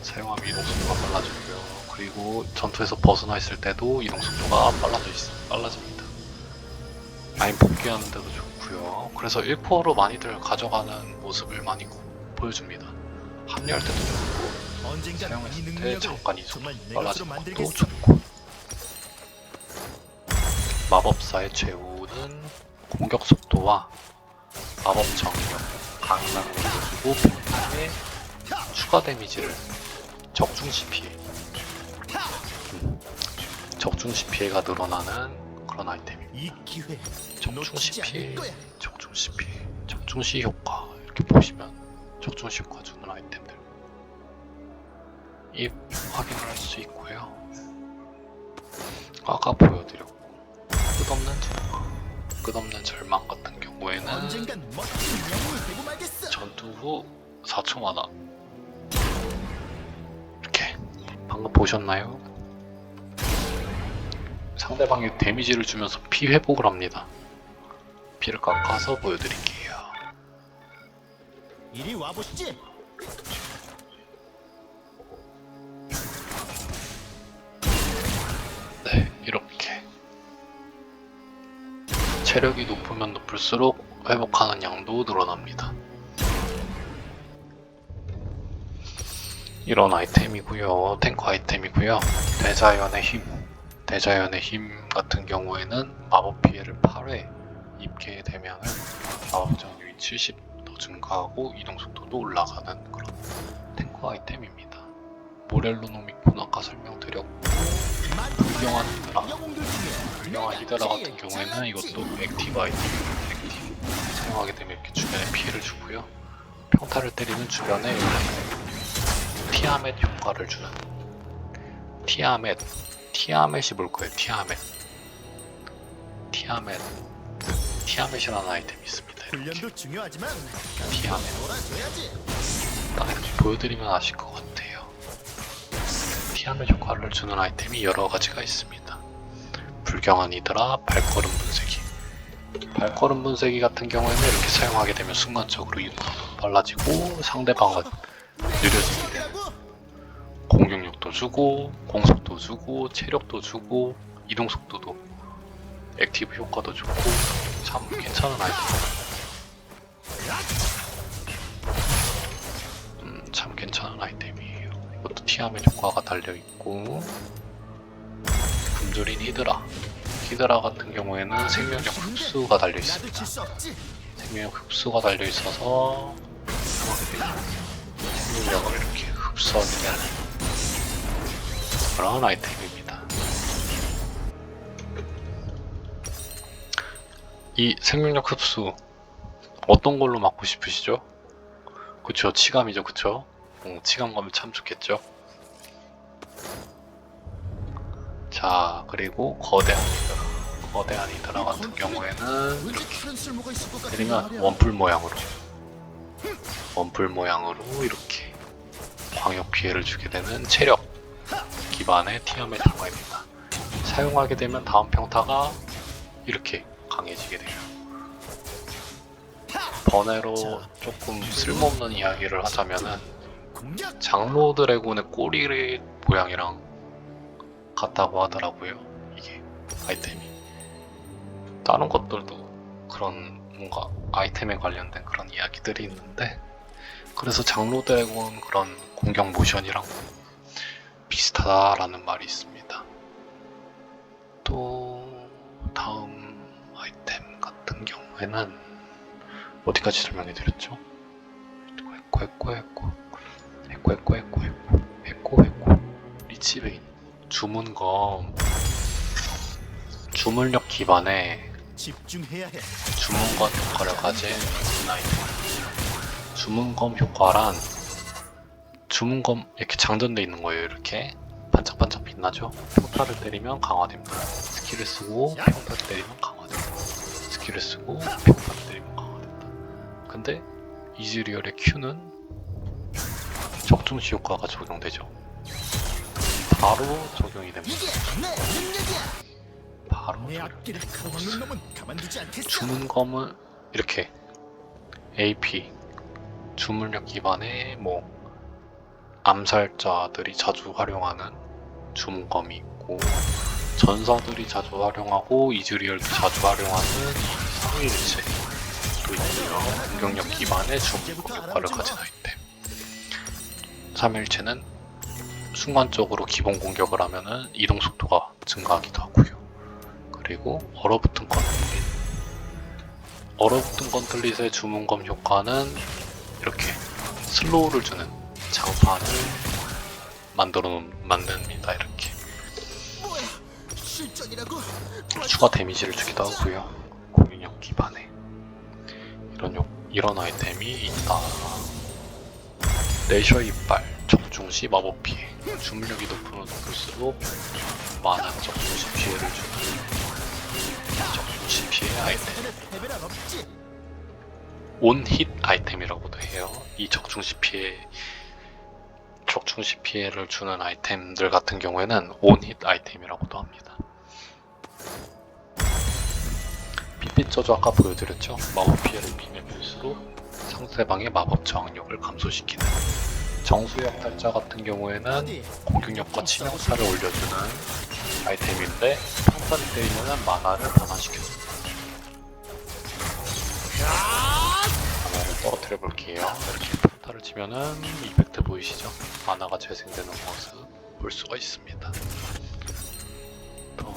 사용하면 이동 속도가 빨라지고요. 그리고 전투에서 벗어나 있을 때도 이동 속도가 빨라집니다. 라인 복귀하는 데도 좋고요. 그래서 1%로 많이들 가져가는 모습을 많이 보여줍니다. 합류할 때도 좋고 언젠가 이 사용했을 때 능력을 잠깐 이동 정말 내 것으로 빨라지는 것도 만들겠어. 좋고 마법사의 최후는 공격 속도와 마법 정력, 강락을 주고 평타에 추가 데미지를 적중시 피해 적중시 피해가 늘어나는 그런 아이템입니다. 이 기회 적중시 놓치지 피해, 않을 거야. 적중시 피해, 적중시 효과 이렇게 보시면 적중시 효과 주는 아이템들 이 확인을 할 수 있고요. 아까 보여드렸고 끝없는 절망 같은 경우에는 언젠간 멋진 영웅이 되고 말겠어. 전투 후 4초 만화 이렇게 방금 보셨나요? 상대방이 데미지를 주면서 피 회복을 합니다. 피를 깎아서 보여드릴게요. 이리 와보시지. 네, 이렇게 체력이 높으면 높을수록 회복하는 양도 늘어납니다. 이런 아이템이고요. 탱커 아이템이고요. 대자연의 힘 같은 경우에는 마법 피해를 8회 입게 되면 마법 정률이 70 더 증가하고 이동 속도도 올라가는 그런 탱커 아이템입니다. 모렐로노미콘 아까 설명드렸고 불경한 히드라 영웅들 중에 불경한 히드라 같은 경우에는 이것도 액티브 아이템입니다. 액티브 사용하게 되면 이렇게 주변에 피해를 주고요. 평타를 때리는 주변에 이렇게 티아멧 효과를 주는 티아멧이 뭘 거예요? 티아멧이라는 아이템이 있습니다. 이렇게 훈련도 중요하지만 티아멧 놀아줘야지. 딱 이렇게 보여드리면 아실 것 같아요. 티아멧 효과를 주는 아이템이 여러 가지가 있습니다. 불경한 이드라, 발걸음 분쇄기. 발걸음 분쇄기 같은 경우에는 이렇게 사용하게 되면 순간적으로 이동도 빨라지고 상대방은 느려지게 되는 공격력도 주고 공속도 주고 체력도 주고 이동 속도도 액티브 효과도 좋고 참 괜찮은 아이템. 참 괜찮은 아이템이에요. 이것도 티아멧 효과가 달려있고 굶주린 히드라 같은 경우에는 생명력 흡수가 나도 달려있습니다. 질 수 없지. 생명력 흡수가 달려있어서 생명력을 이렇게 흡수하게 되는 그런 아이템입니다. 이 생명력 흡수 어떤 걸로 막고 싶으시죠? 그쵸, 치감이죠, 그쵸? 치감 가면 참 좋겠죠? 자, 그리고 거대한 히드라 같은 경우에는 왠지 다른 쓸모가 있을 것 같은 때리면 말이야. 원풀 모양으로 이렇게 광역 피해를 주게 되는 체력 기반의 티아멧 효과입니다. 사용하게 되면 다음 평타가 이렇게 강해지게 돼요. 번외로 조금 쓸모없는 이야기를 하자면은 공격. 장로 드래곤의 꼬리 모양이랑 같다고 하더라고요. 이게 아이템이 다른 것들도 그런 뭔가 아이템에 관련된 그런 이야기들이 있는데 그래서 장로 드래곤 그런 공격 모션이랑 비슷하다라는 말이 있습니다. 또 다음 아이템 같은 경우에는 어디까지 설명해 드렸죠? 에코 리치베인 주문력 기반의 집중해야 해. 주문검 효과를 가진 아이템. 주문검 효과란 주문검 이렇게 장전돼 있는 거예요. 이렇게 반짝반짝 빛 빛나죠? 평타를 때리면 강화됩니다. 스킬을 쓰고 평타를 때리면 강화됩니다. 스킬을 쓰고 평타를 때리면 강화된다. 근데 이즈리얼의 Q는 적중시 효과가 적용되죠. 바로 적용이 됩니다. 이게 내 능력이야. 바로 내 적용. 앞길을 가로막는 놈은 가만두지 않겠어. 주문검은 이렇게 AP 주문력 기반의 뭐 암살자들이 자주 활용하는 주문검이 있고 전사들이 자주 활용하고 이즈리얼도 자주 활용하는 이 상위일체도 있고요. 공격력 기반의 주문검 효과를 가진 아이템. 3일체는 순간적으로 기본 공격을 하면은 이동 속도가 증가하기도 하고요. 그리고 얼어붙은 건틀릿. 얼어붙은 건틀릿의 주문검 효과는 이렇게 슬로우를 주는 장판을 만듭니다. 이렇게 뭐야? 실전이라고? 추가 데미지를 주기도 하고요. 공격력 기반에 이런 아이템이 있다. 레이셔 이빨 적중시 마법 피해. 주문력이 높을수록 많은 적중시 피해를 주는 적중시 피해 아이템. 레벨은 없지. 온힛 아이템이라고도 해요. 이 적중시 피해를 주는 아이템들 같은 경우에는 온힛 아이템이라고도 합니다. 빛빛 저주 아까 보여드렸죠? 마법 피해를 비밀일수록 상대방의 마법 저항력을 감소시키는. 정수의 약탈자 같은 경우에는 어디? 공격력과 치명타를 올려주는 아이템인데 평타를 때리면 만화를 변환시켜줍니다. 만화를 떨어뜨려 볼게요. 이렇게 평타를 치면은 이펙트 보이시죠? 만화가 재생되는 모습 볼 수가 있습니다. 또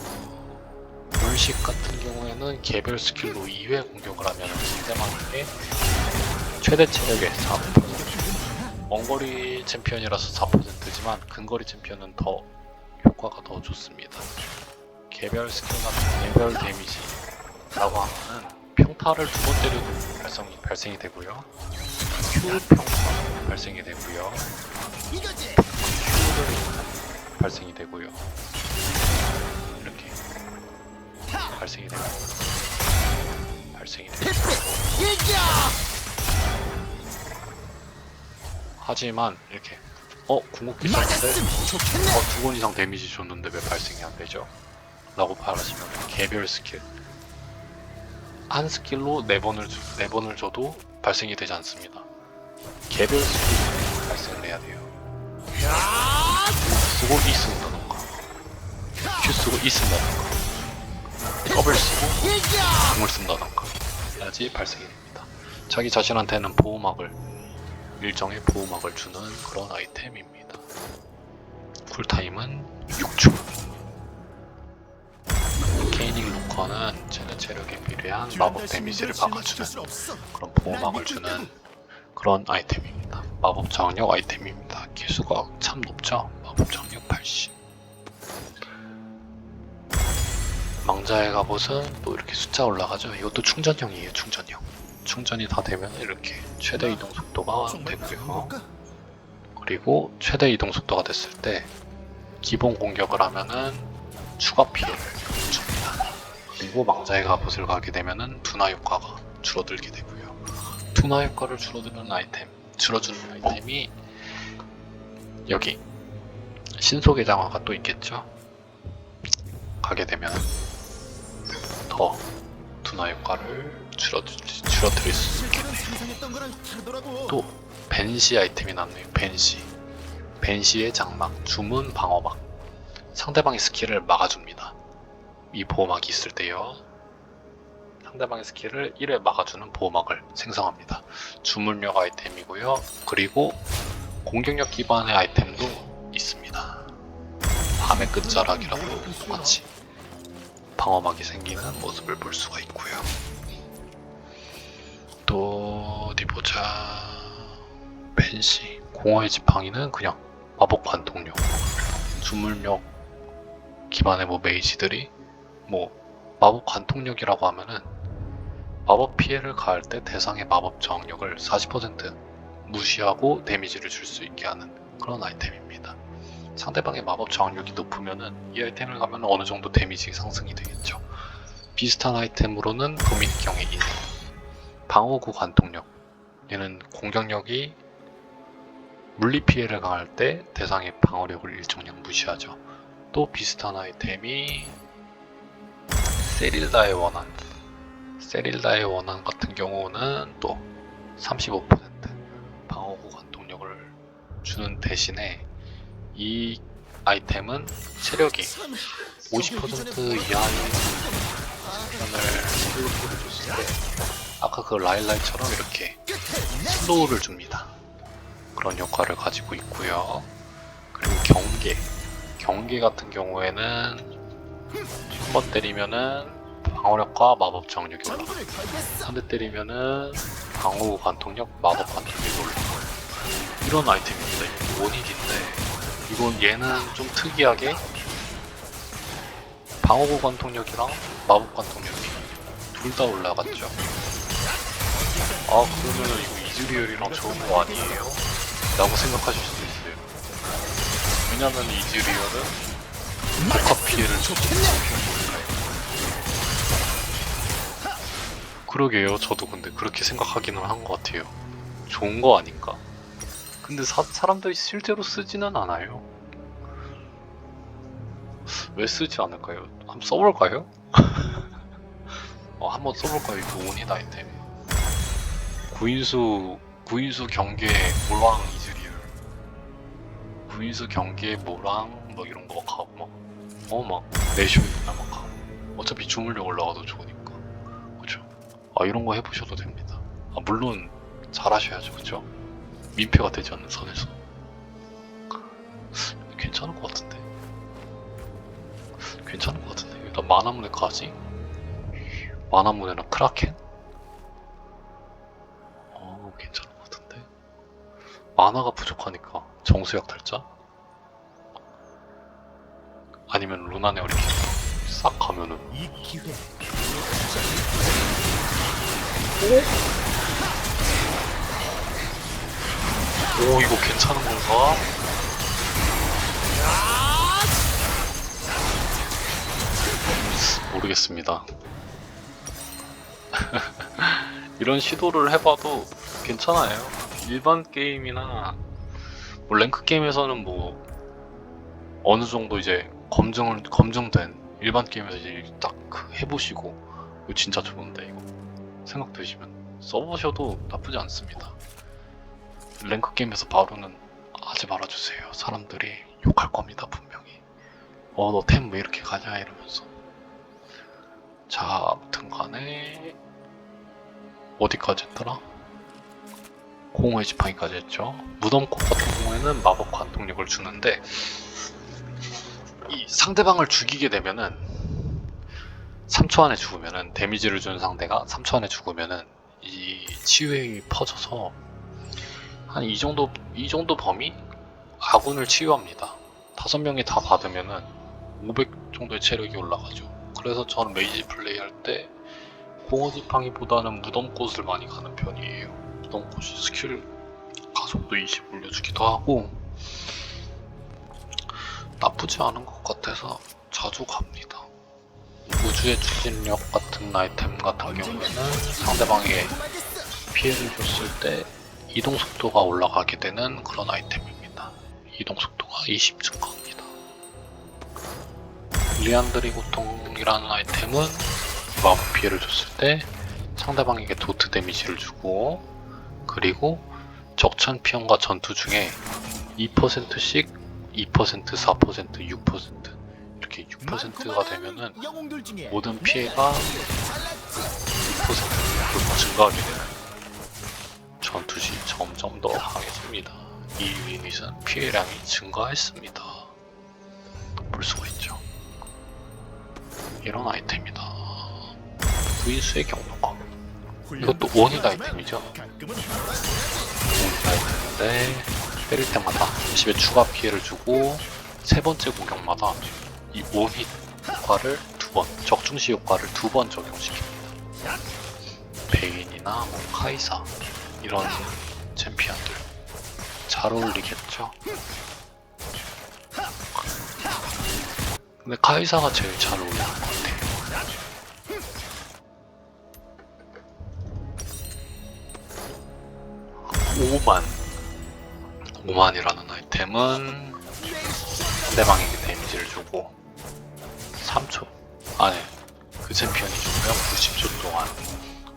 물식 같은 경우에는 개별 스킬로 2회 공격을 하면 상대방에게 최대 체력의 4%, 원거리 챔피언이라서 4%지만 근거리 챔피언은 더 효과가 더 좋습니다. 개별 스킬 같은 개별 데미지라고 하면은 평타를 두 번 때려도 발생이 되고요. Q 평타 발생이 되고요. 이거지. Q를 발생이 되고요. 이렇게 발생이 되고 발생이 되고. 이겨. 하지만 이렇게 궁극기 썼는데 맞았으면 좋겠네. 2번 이상 데미지 줬는데 왜 발생이 안 되죠? 라고 말하시면 개별 스킬 한 스킬로 4번을 줘도 발생이 되지 않습니다. 개별 스킬 발생을 해야 돼요. 쓰고 E 쓴다던가 Q 쓰고 E 쓴다던가 더블 쓰고 이겨. 궁을 쓴다던가 해야지 발생이 됩니다. 자기 자신한테는 일정의 보호막을 주는 그런 아이템입니다. 쿨타임은 6초. 케이닝 루커는 최대 체력에 비례한 마법 데미지를 막아주는 그런 보호막을 주는 그런 아이템입니다. 마법 저항력 아이템입니다. 개수가 참 높죠? 마법 저항력 80. 망자의 갑옷은 또 이렇게 숫자 올라가죠? 이것도 충전형이에요. 충전형. 충전이 다 되면 이렇게 최대 이동 속도가 되고요. 그리고 최대 이동 속도가 됐을 때 기본 공격을 하면은 추가 피해를 줍니다. 그리고 망자의 갑옷을 가게 되면은 둔화 효과가 줄어들게 되고요. 둔화 효과를 줄어주는 아이템이 여기 신속의 장화가 또 있겠죠. 가게 되면 더 둔화 효과를 줄어들일 수 있겠네요. 또 벤시 아이템이 나왔네요. 벤시의 장막, 주문 방어막. 상대방의 스킬을 막아줍니다. 이 보호막이 있을 때요. 상대방의 스킬을 1회 막아주는 보호막을 생성합니다. 주문력 아이템이고요. 그리고 공격력 기반의 아이템도 있습니다. 밤의 끝자락이라고 똑같이 방어막이 생기는 모습을 볼 수가 있고요. 또 어디 보자. 벤시 공허의 지팡이는 그냥 마법 관통력. 주물력 기반의 메이지들이 마법 관통력이라고 하면은 마법 피해를 가할 때 대상의 마법 저항력을 40% 무시하고 데미지를 줄 수 있게 하는 그런 아이템입니다. 상대방의 마법 저항력이 높으면은 이 아이템을 가면 어느 정도 데미지 상승이 되겠죠. 비슷한 아이템으로는 도민경의 인, 방어구 관통력. 얘는 공격력이 물리 피해를 가할 때 대상의 방어력을 일정량 무시하죠. 또 비슷한 아이템이 세릴다의 원한. 세릴다의 원한 같은 경우는 또 35% 방어구 관통력을 주는 대신에 이 아이템은 체력이 50% 이하의 수련을 슬로우를 줬을 때 아까 그 라일라이처럼 이렇게 슬로우를 줍니다. 그런 효과를 가지고 있고요. 그리고 경계 같은 경우에는 한 번 때리면은 방어력과 마법 저항력이 올라가. 한 대 때리면은 방어구 관통력, 마법 관통력이 올라가. 이런 아이템입니다. 이게 원힐인데 이건 얘는 좀 특이하게 방어구 관통력이랑 마법 관통력이 둘 다 올라갔죠. 아 그러면은 이거 이즈리얼이랑 좋은 거 아니에요? 라고 생각하실 수도 있어요. 왜냐면 이즈리얼은 복합 피해를 주는 편이니까요. 그러게요. 저도 근데 그렇게 생각하기는 한 것 같아요. 좋은 거 아닌가? 근데 사람들이 실제로 쓰지는 않아요. 왜 쓰지 않을까요? 한번 써볼까요? 한번 써볼까요? 이거 온잇 아이템. 구인수 경계 모랑 이즈리얼. 구인수 경계 모랑 뭐 이런 거 막 하고 막 내쇼이나 막 하고. 어차피 주물력 올라가도 좋으니까. 그쵸? 이런 거 해보셔도 됩니다. 물론 잘하셔야죠. 그쵸? 민폐가 되지 않는 선에서. 괜찮을 것 같은데. 일단 마나문에까지. 마나문에랑 크라켄? 괜찮을 것 같은데. 마나가 부족하니까 정수약 달자? 아니면 루나네 이렇게 싹 가면은. 이 기회. 오 이거 괜찮은 건가? 모르겠습니다. 이런 시도를 해봐도 괜찮아요. 일반 게임이나 뭐 랭크 게임에서는 뭐 어느 정도 이제 검증된 일반 게임에서 이제 딱 해보시고 이거 진짜 좋은데 이거 생각 드시면 써보셔도 나쁘지 않습니다. 랭크 게임에서 바로는 하지 말아주세요. 사람들이 욕할 겁니다 분명히. 너 템 왜 이렇게 가냐 이러면서. 자 아무튼 간에 어디까지 했더라? 공허의 지팡이까지 했죠. 무덤꽃 같은 경우에는 마법 관통력을 주는데 이 상대방을 죽이게 되면은 3초 안에 죽으면은 데미지를 주는 상대가 3초 안에 죽으면은 이 치유액이 퍼져서 한 이 정도 범위 아군을 치유합니다. 5명이 다 받으면은 500 정도의 체력이 올라가죠. 그래서 저는 메이지 플레이 할 때 공허지팡이보다는 무덤꽃을 많이 가는 편이에요. 무덤꽃이 스킬 가속도 20 올려주기도 하고 나쁘지 않은 것 같아서 자주 갑니다. 우주의 추진력 같은 아이템 같은 경우에는 상대방에게 피해를 줬을 때 이동 속도가 올라가게 되는 그런 아이템입니다. 이동 속도가 20 증가합니다. 리안드리 고통이라는 아이템은 마법 피해를 줬을 때 상대방에게 도트 데미지를 주고 그리고 적천 피형과 전투 중에 2%씩 2%, 4%, 6% 이렇게 6%가 되면은 모든 피해가 6%로 증가하게 되는 전투 시 점점 더 강해집니다. 이 유닛은 피해량이 증가했습니다. 볼 수가 있죠. 이런 아이템이다. 부인수의 경로검. 이것도 원hit 아이템이죠. 원hit 아이템인데 때릴 때마다 20의 추가 피해를 주고 세 번째 공격마다 이 원hit 효과를 2번, 적중시 효과를 2번 적용시킵니다. 베인이나 뭐 카이사 이런 챔피언들 잘 어울리겠죠. 근데 카이사가 제일 잘 어울리는 것 같아요. 5만이라는 아이템은 상대방에게 데미지를 주고 3초 안에 그 챔피언이 죽으면 90초 동안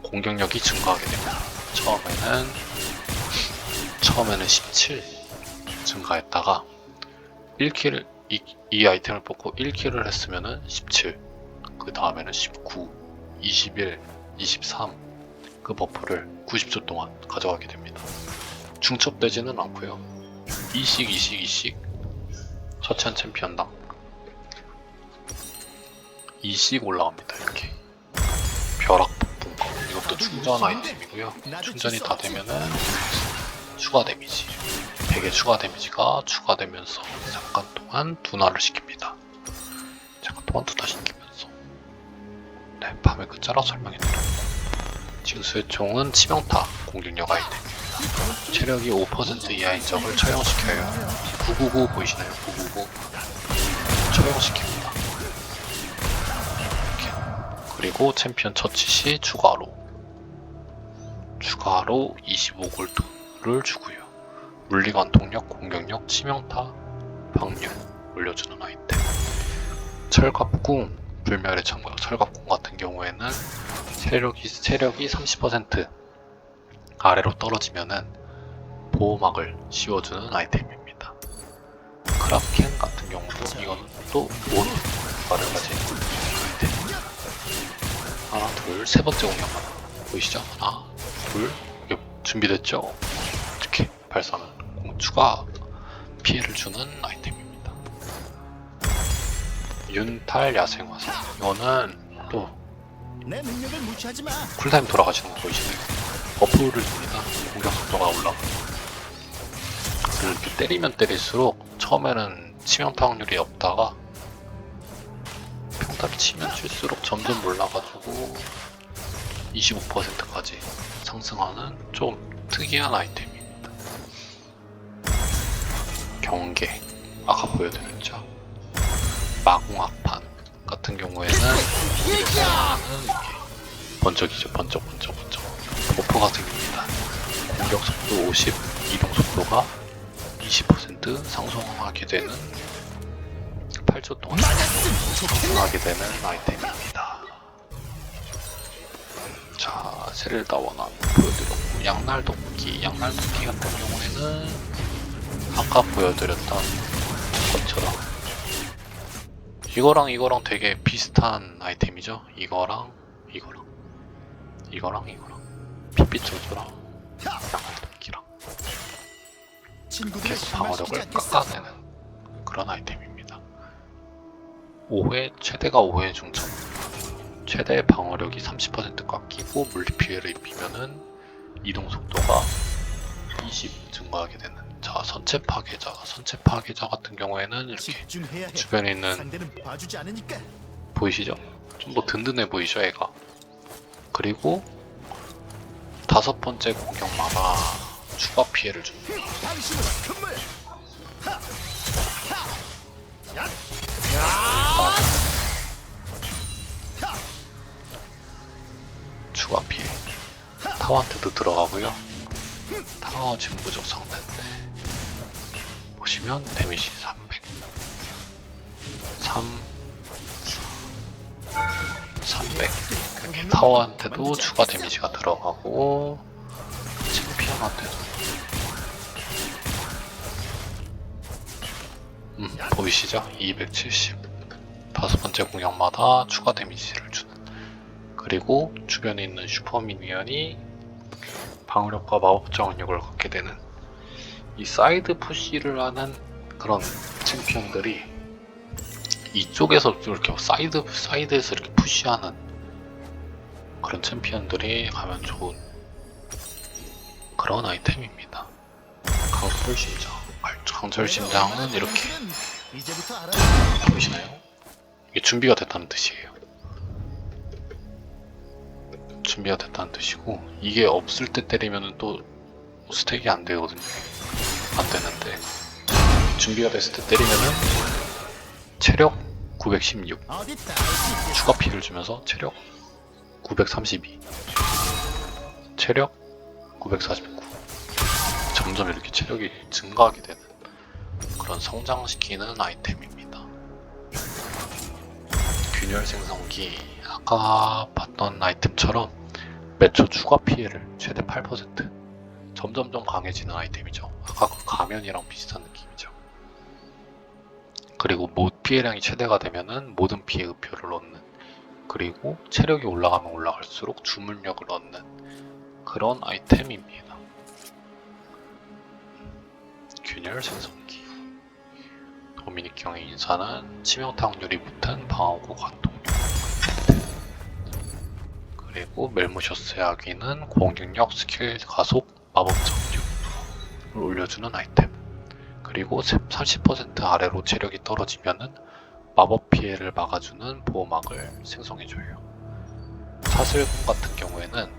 공격력이 증가하게 됩니다. 처음에는 17 증가했다가 1킬을 이 아이템을 뽑고 1킬을 했으면은 17, 그 다음에는 19, 21, 23 그 버프를 90초 동안 가져가게 됩니다. 중첩되지는 않고요. 2씩 처치한 챔피언당 2씩 올라갑니다. 이렇게 벼락 폭풍 이것도 충전 아이템이고요. 충전이 다 되면은 추가 데미지 100의 추가 데미지가 추가되면서 잠깐 동안 둔화를 시킵니다. 잠깐 동안 둔화 시키면서 네, 밤의 끝자락 설명해드려요. 징수의 총은 치명타 공격력 아이템입니다. 체력이 5% 이하인 적을 처형시켜요. 999 보이시나요? 999 처형시킵니다. 이렇게. 그리고 챔피언 처치 시 추가로 25골드를 주고요. 물리관통력, 공격력, 치명타, 방류 올려주는 아이템. 철갑궁, 불멸의 창과 철갑궁 같은 경우에는 체력이 30% 아래로 떨어지면은 보호막을 씌워주는 아이템입니다. 크라켄 같은 경우도 이거는 또 모노를 가진 아이템. 하나, 둘, 세 번째 공격만 보이시죠? 하나, 둘, 이게 준비됐죠? 이렇게 발사하면 추가 피해를 주는 아이템입니다. 윤탈 야생화살. 이거는 또 내 능력을 무시하지 마. 쿨타임 돌아가시는 거 보이시나요? 버프를 줍니다. 공격 속도가 올라가고. 이렇게 때리면 때릴수록 처음에는 치명타 확률이 없다가 평타를 치면 칠수록 점점 올라가지고 25%까지 상승하는 좀 특이한 아이템입니다. 경계, 아까 보여드렸죠? 마공학판 같은 경우에는 이렇게 번쩍이죠. 번쩍 버프가 생깁니다. 공격 속도 50, 이동 속도가 20% 상승하게 되는 8초 동안 상승하게 되는 아이템입니다. 자, 세릴다원 보여드렸고 양날도끼 같은 경우에는 아까 보여드렸던 것처럼 이거랑 되게 비슷한 아이템이죠. 이거랑 핏빛 저주랑 양날도끼랑 친구들의 계속 방어력을 깎아내는 그런 아이템입니다. 5회 최대가 5회 중첩, 최대 방어력이 30% 깎이고 물리 피해를 입히면은 이동 속도가 20 증가하게 되는. 자, 선체 파괴자 같은 경우에는 이렇게 집중해야 해. 주변에 있는 상대는 봐주지 않으니까. 보이시죠? 좀 더 든든해 보이죠, 얘가. 그리고 5번째 공격마다 추가 피해를 줍니다. 당신은 큰물. 추가 피해. 타워한테도 들어가고요. 타워 지금 무적 상태인데 보시면 데미지 300, 300 이렇게 타워한테도 추가 데미지가 들어가고 챔피언한테도 보이시죠? 270 5번째 공격마다 추가 데미지를 주는. 그리고 주변에 있는 슈퍼미니언이 방어력과 마법 저항력을 갖게 되는 이 사이드 푸시를 하는 그런 챔피언들이 이쪽에서 이렇게 사이드에서 이렇게 푸시하는 그런 챔피언들이 가면 좋은 그런 아이템입니다. 강철심장은 이렇게 이제부터 알아. 보이시나요? 이게 준비가 됐다는 뜻이에요. 준비가 됐다는 뜻이고, 이게 없을 때 때리면 또 스택이 안 되거든요. 안 되는데 준비가 됐을 때 때리면은 체력 916 어딨다 알수 있겠어. 추가 피해를 주면서 체력 932 체력 949 점점 이렇게 체력이 증가하게 되는 그런 성장시키는 아이템입니다. 균열 생성기 아까 봤던 아이템처럼 매초 추가 피해를 최대 8% 점점점 강해지는 아이템이죠. 아까 그 가면이랑 비슷한 느낌이죠. 그리고 피해량이 최대가 되면은 모든 피해 흡표를 얻는, 그리고 체력이 올라가면 올라갈수록 주문력을 얻는 그런 아이템입니다. 균열 생성기 도미닉경의 인사는 치명타 확률이 붙은 방어구 관통용, 그리고 멜무셔스의 아귀는 공격력, 스킬 가속, 마법 정력을 올려주는 아이템, 그리고 30% 아래로 체력이 떨어지면은 마법 피해를 막아주는 보호막을 생성해줘요. 사슬금 같은 경우에는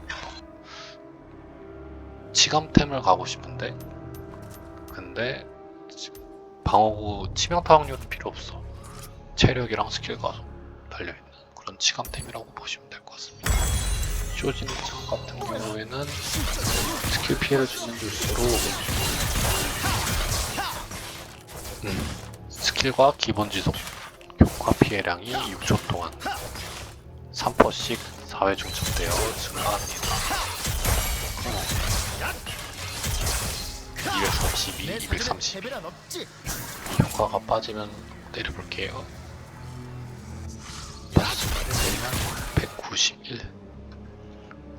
치감템을 가고 싶은데 근데 방어구 치명타 확률은 필요 없어. 체력이랑 스킬 가속 달려있는 그런 치감템이라고 보시면 될 것 같습니다. 쇼진창 같은 경우에는 스킬 피해를 주면 줄수록 스킬과 기본 지속 효과 피해량이 6초 동안 3%씩 4회 중첩되어 증가합니다. 232, 내 사전에 232 패배란 없지. 효과가 빠지면 내려볼게요. 빠지면 내리면 191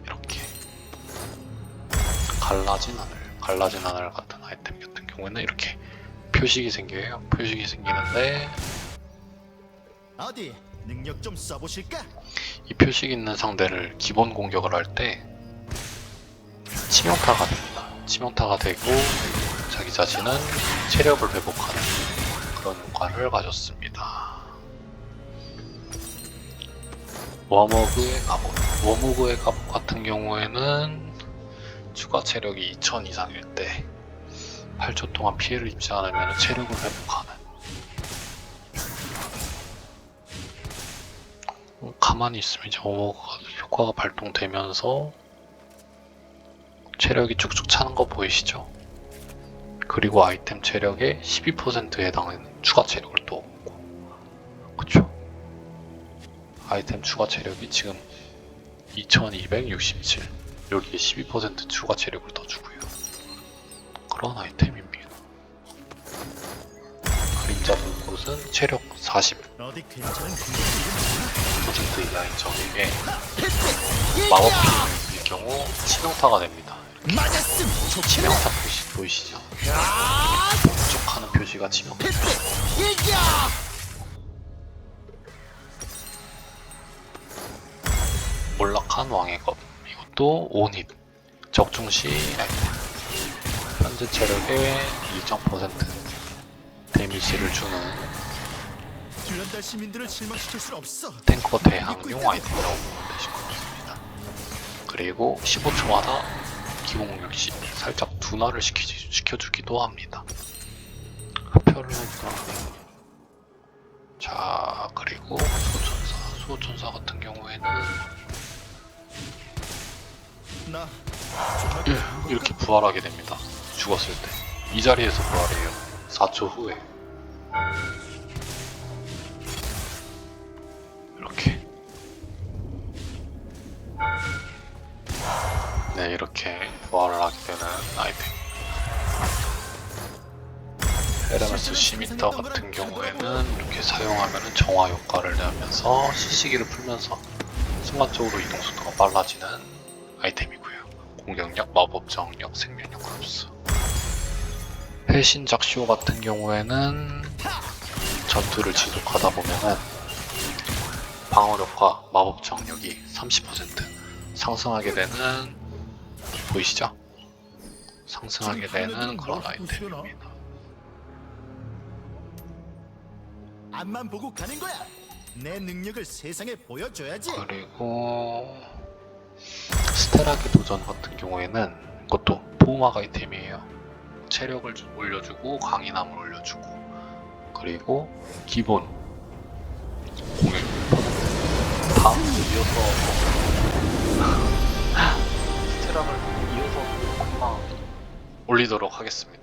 이렇게 갈라진 하늘 같은 아이템 같은 경우에는 이렇게 표식이 생겨요. 표식이 생기는데 어디 능력 좀 써보실까? 이 표식 있는 상대를 기본 공격을 할 때 치명타가 됩니다. 치명타가 되고 자기 자신은 체력을 회복하는 그런 효과를 가졌습니다. 워머그의 갑옷. 워머그의 갑옷 같은 경우에는 추가 체력이 2000 이상일 때 8초 동안 피해를 입지 않으면 체력을 회복하는, 가만히 있으면 이제 워머그가 효과가 발동되면서 체력이 쭉쭉 차는 거 보이시죠? 그리고 아이템 체력의 12%에 해당하는 추가 체력을 또 얻고, 그쵸? 아이템 추가 체력이 지금 2267, 여기에 12% 추가 체력을 더 주고요. 그런 아이템입니다. 그림자 불꽃은 체력 40% 어디 괜찮은 공격이 이하인 적에게 마법 피해일 경우 치명타가 됩니다. 맞았음. 치명타 표시 보이시죠? 촉하는 표시가 치명타. 이겨. 몰락한 왕의 겁. 이것도 온힛. 적중 시 아이템. 현재 체력의 2.% 데미지를 주는 듀란달 시민들을 실망시킬 수 없어. 탱커 대항용 아이템이라고 보면 되실 것 같습니다. 그리고 15초마다 기본 공격 시 살짝 둔화를 시켜주기도 합니다. 합혈을 해주기도 합니다. 자, 그리고 수호천사 같은 경우에는 나 이렇게 부활하게 됩니다. 죽었을 때. 이 자리에서 부활해요. 4초 후에. 이렇게. 네, 이렇게 부활을 하게 되는 아이템. 헤르메스 시미터 같은 경우에는 이렇게 사용하면 정화 효과를 내면서 시시기를 풀면서 순간적으로 이동 속도가 빨라지는 아이템이고요. 공격력, 마법 저항력, 생명력 흡수. 회신작쇼 같은 경우에는 전투를 지속하다 보면은 방어력과 마법 저항력이 30% 상승하게 되는, 보이시죠? 상승하게 되는 그런 아이템입니다. 앞만 보고 가는 거야. 내 능력을 세상에 보여줘야지. 그리고 스테라기 도전 같은 경우에는 이것도 보호막 아이템이에요. 체력을 올려주고 강인함을 올려주고, 그리고 기본 0.06%. 다음 주 이어서 스테락을 이어서 올리도록 하겠습니다.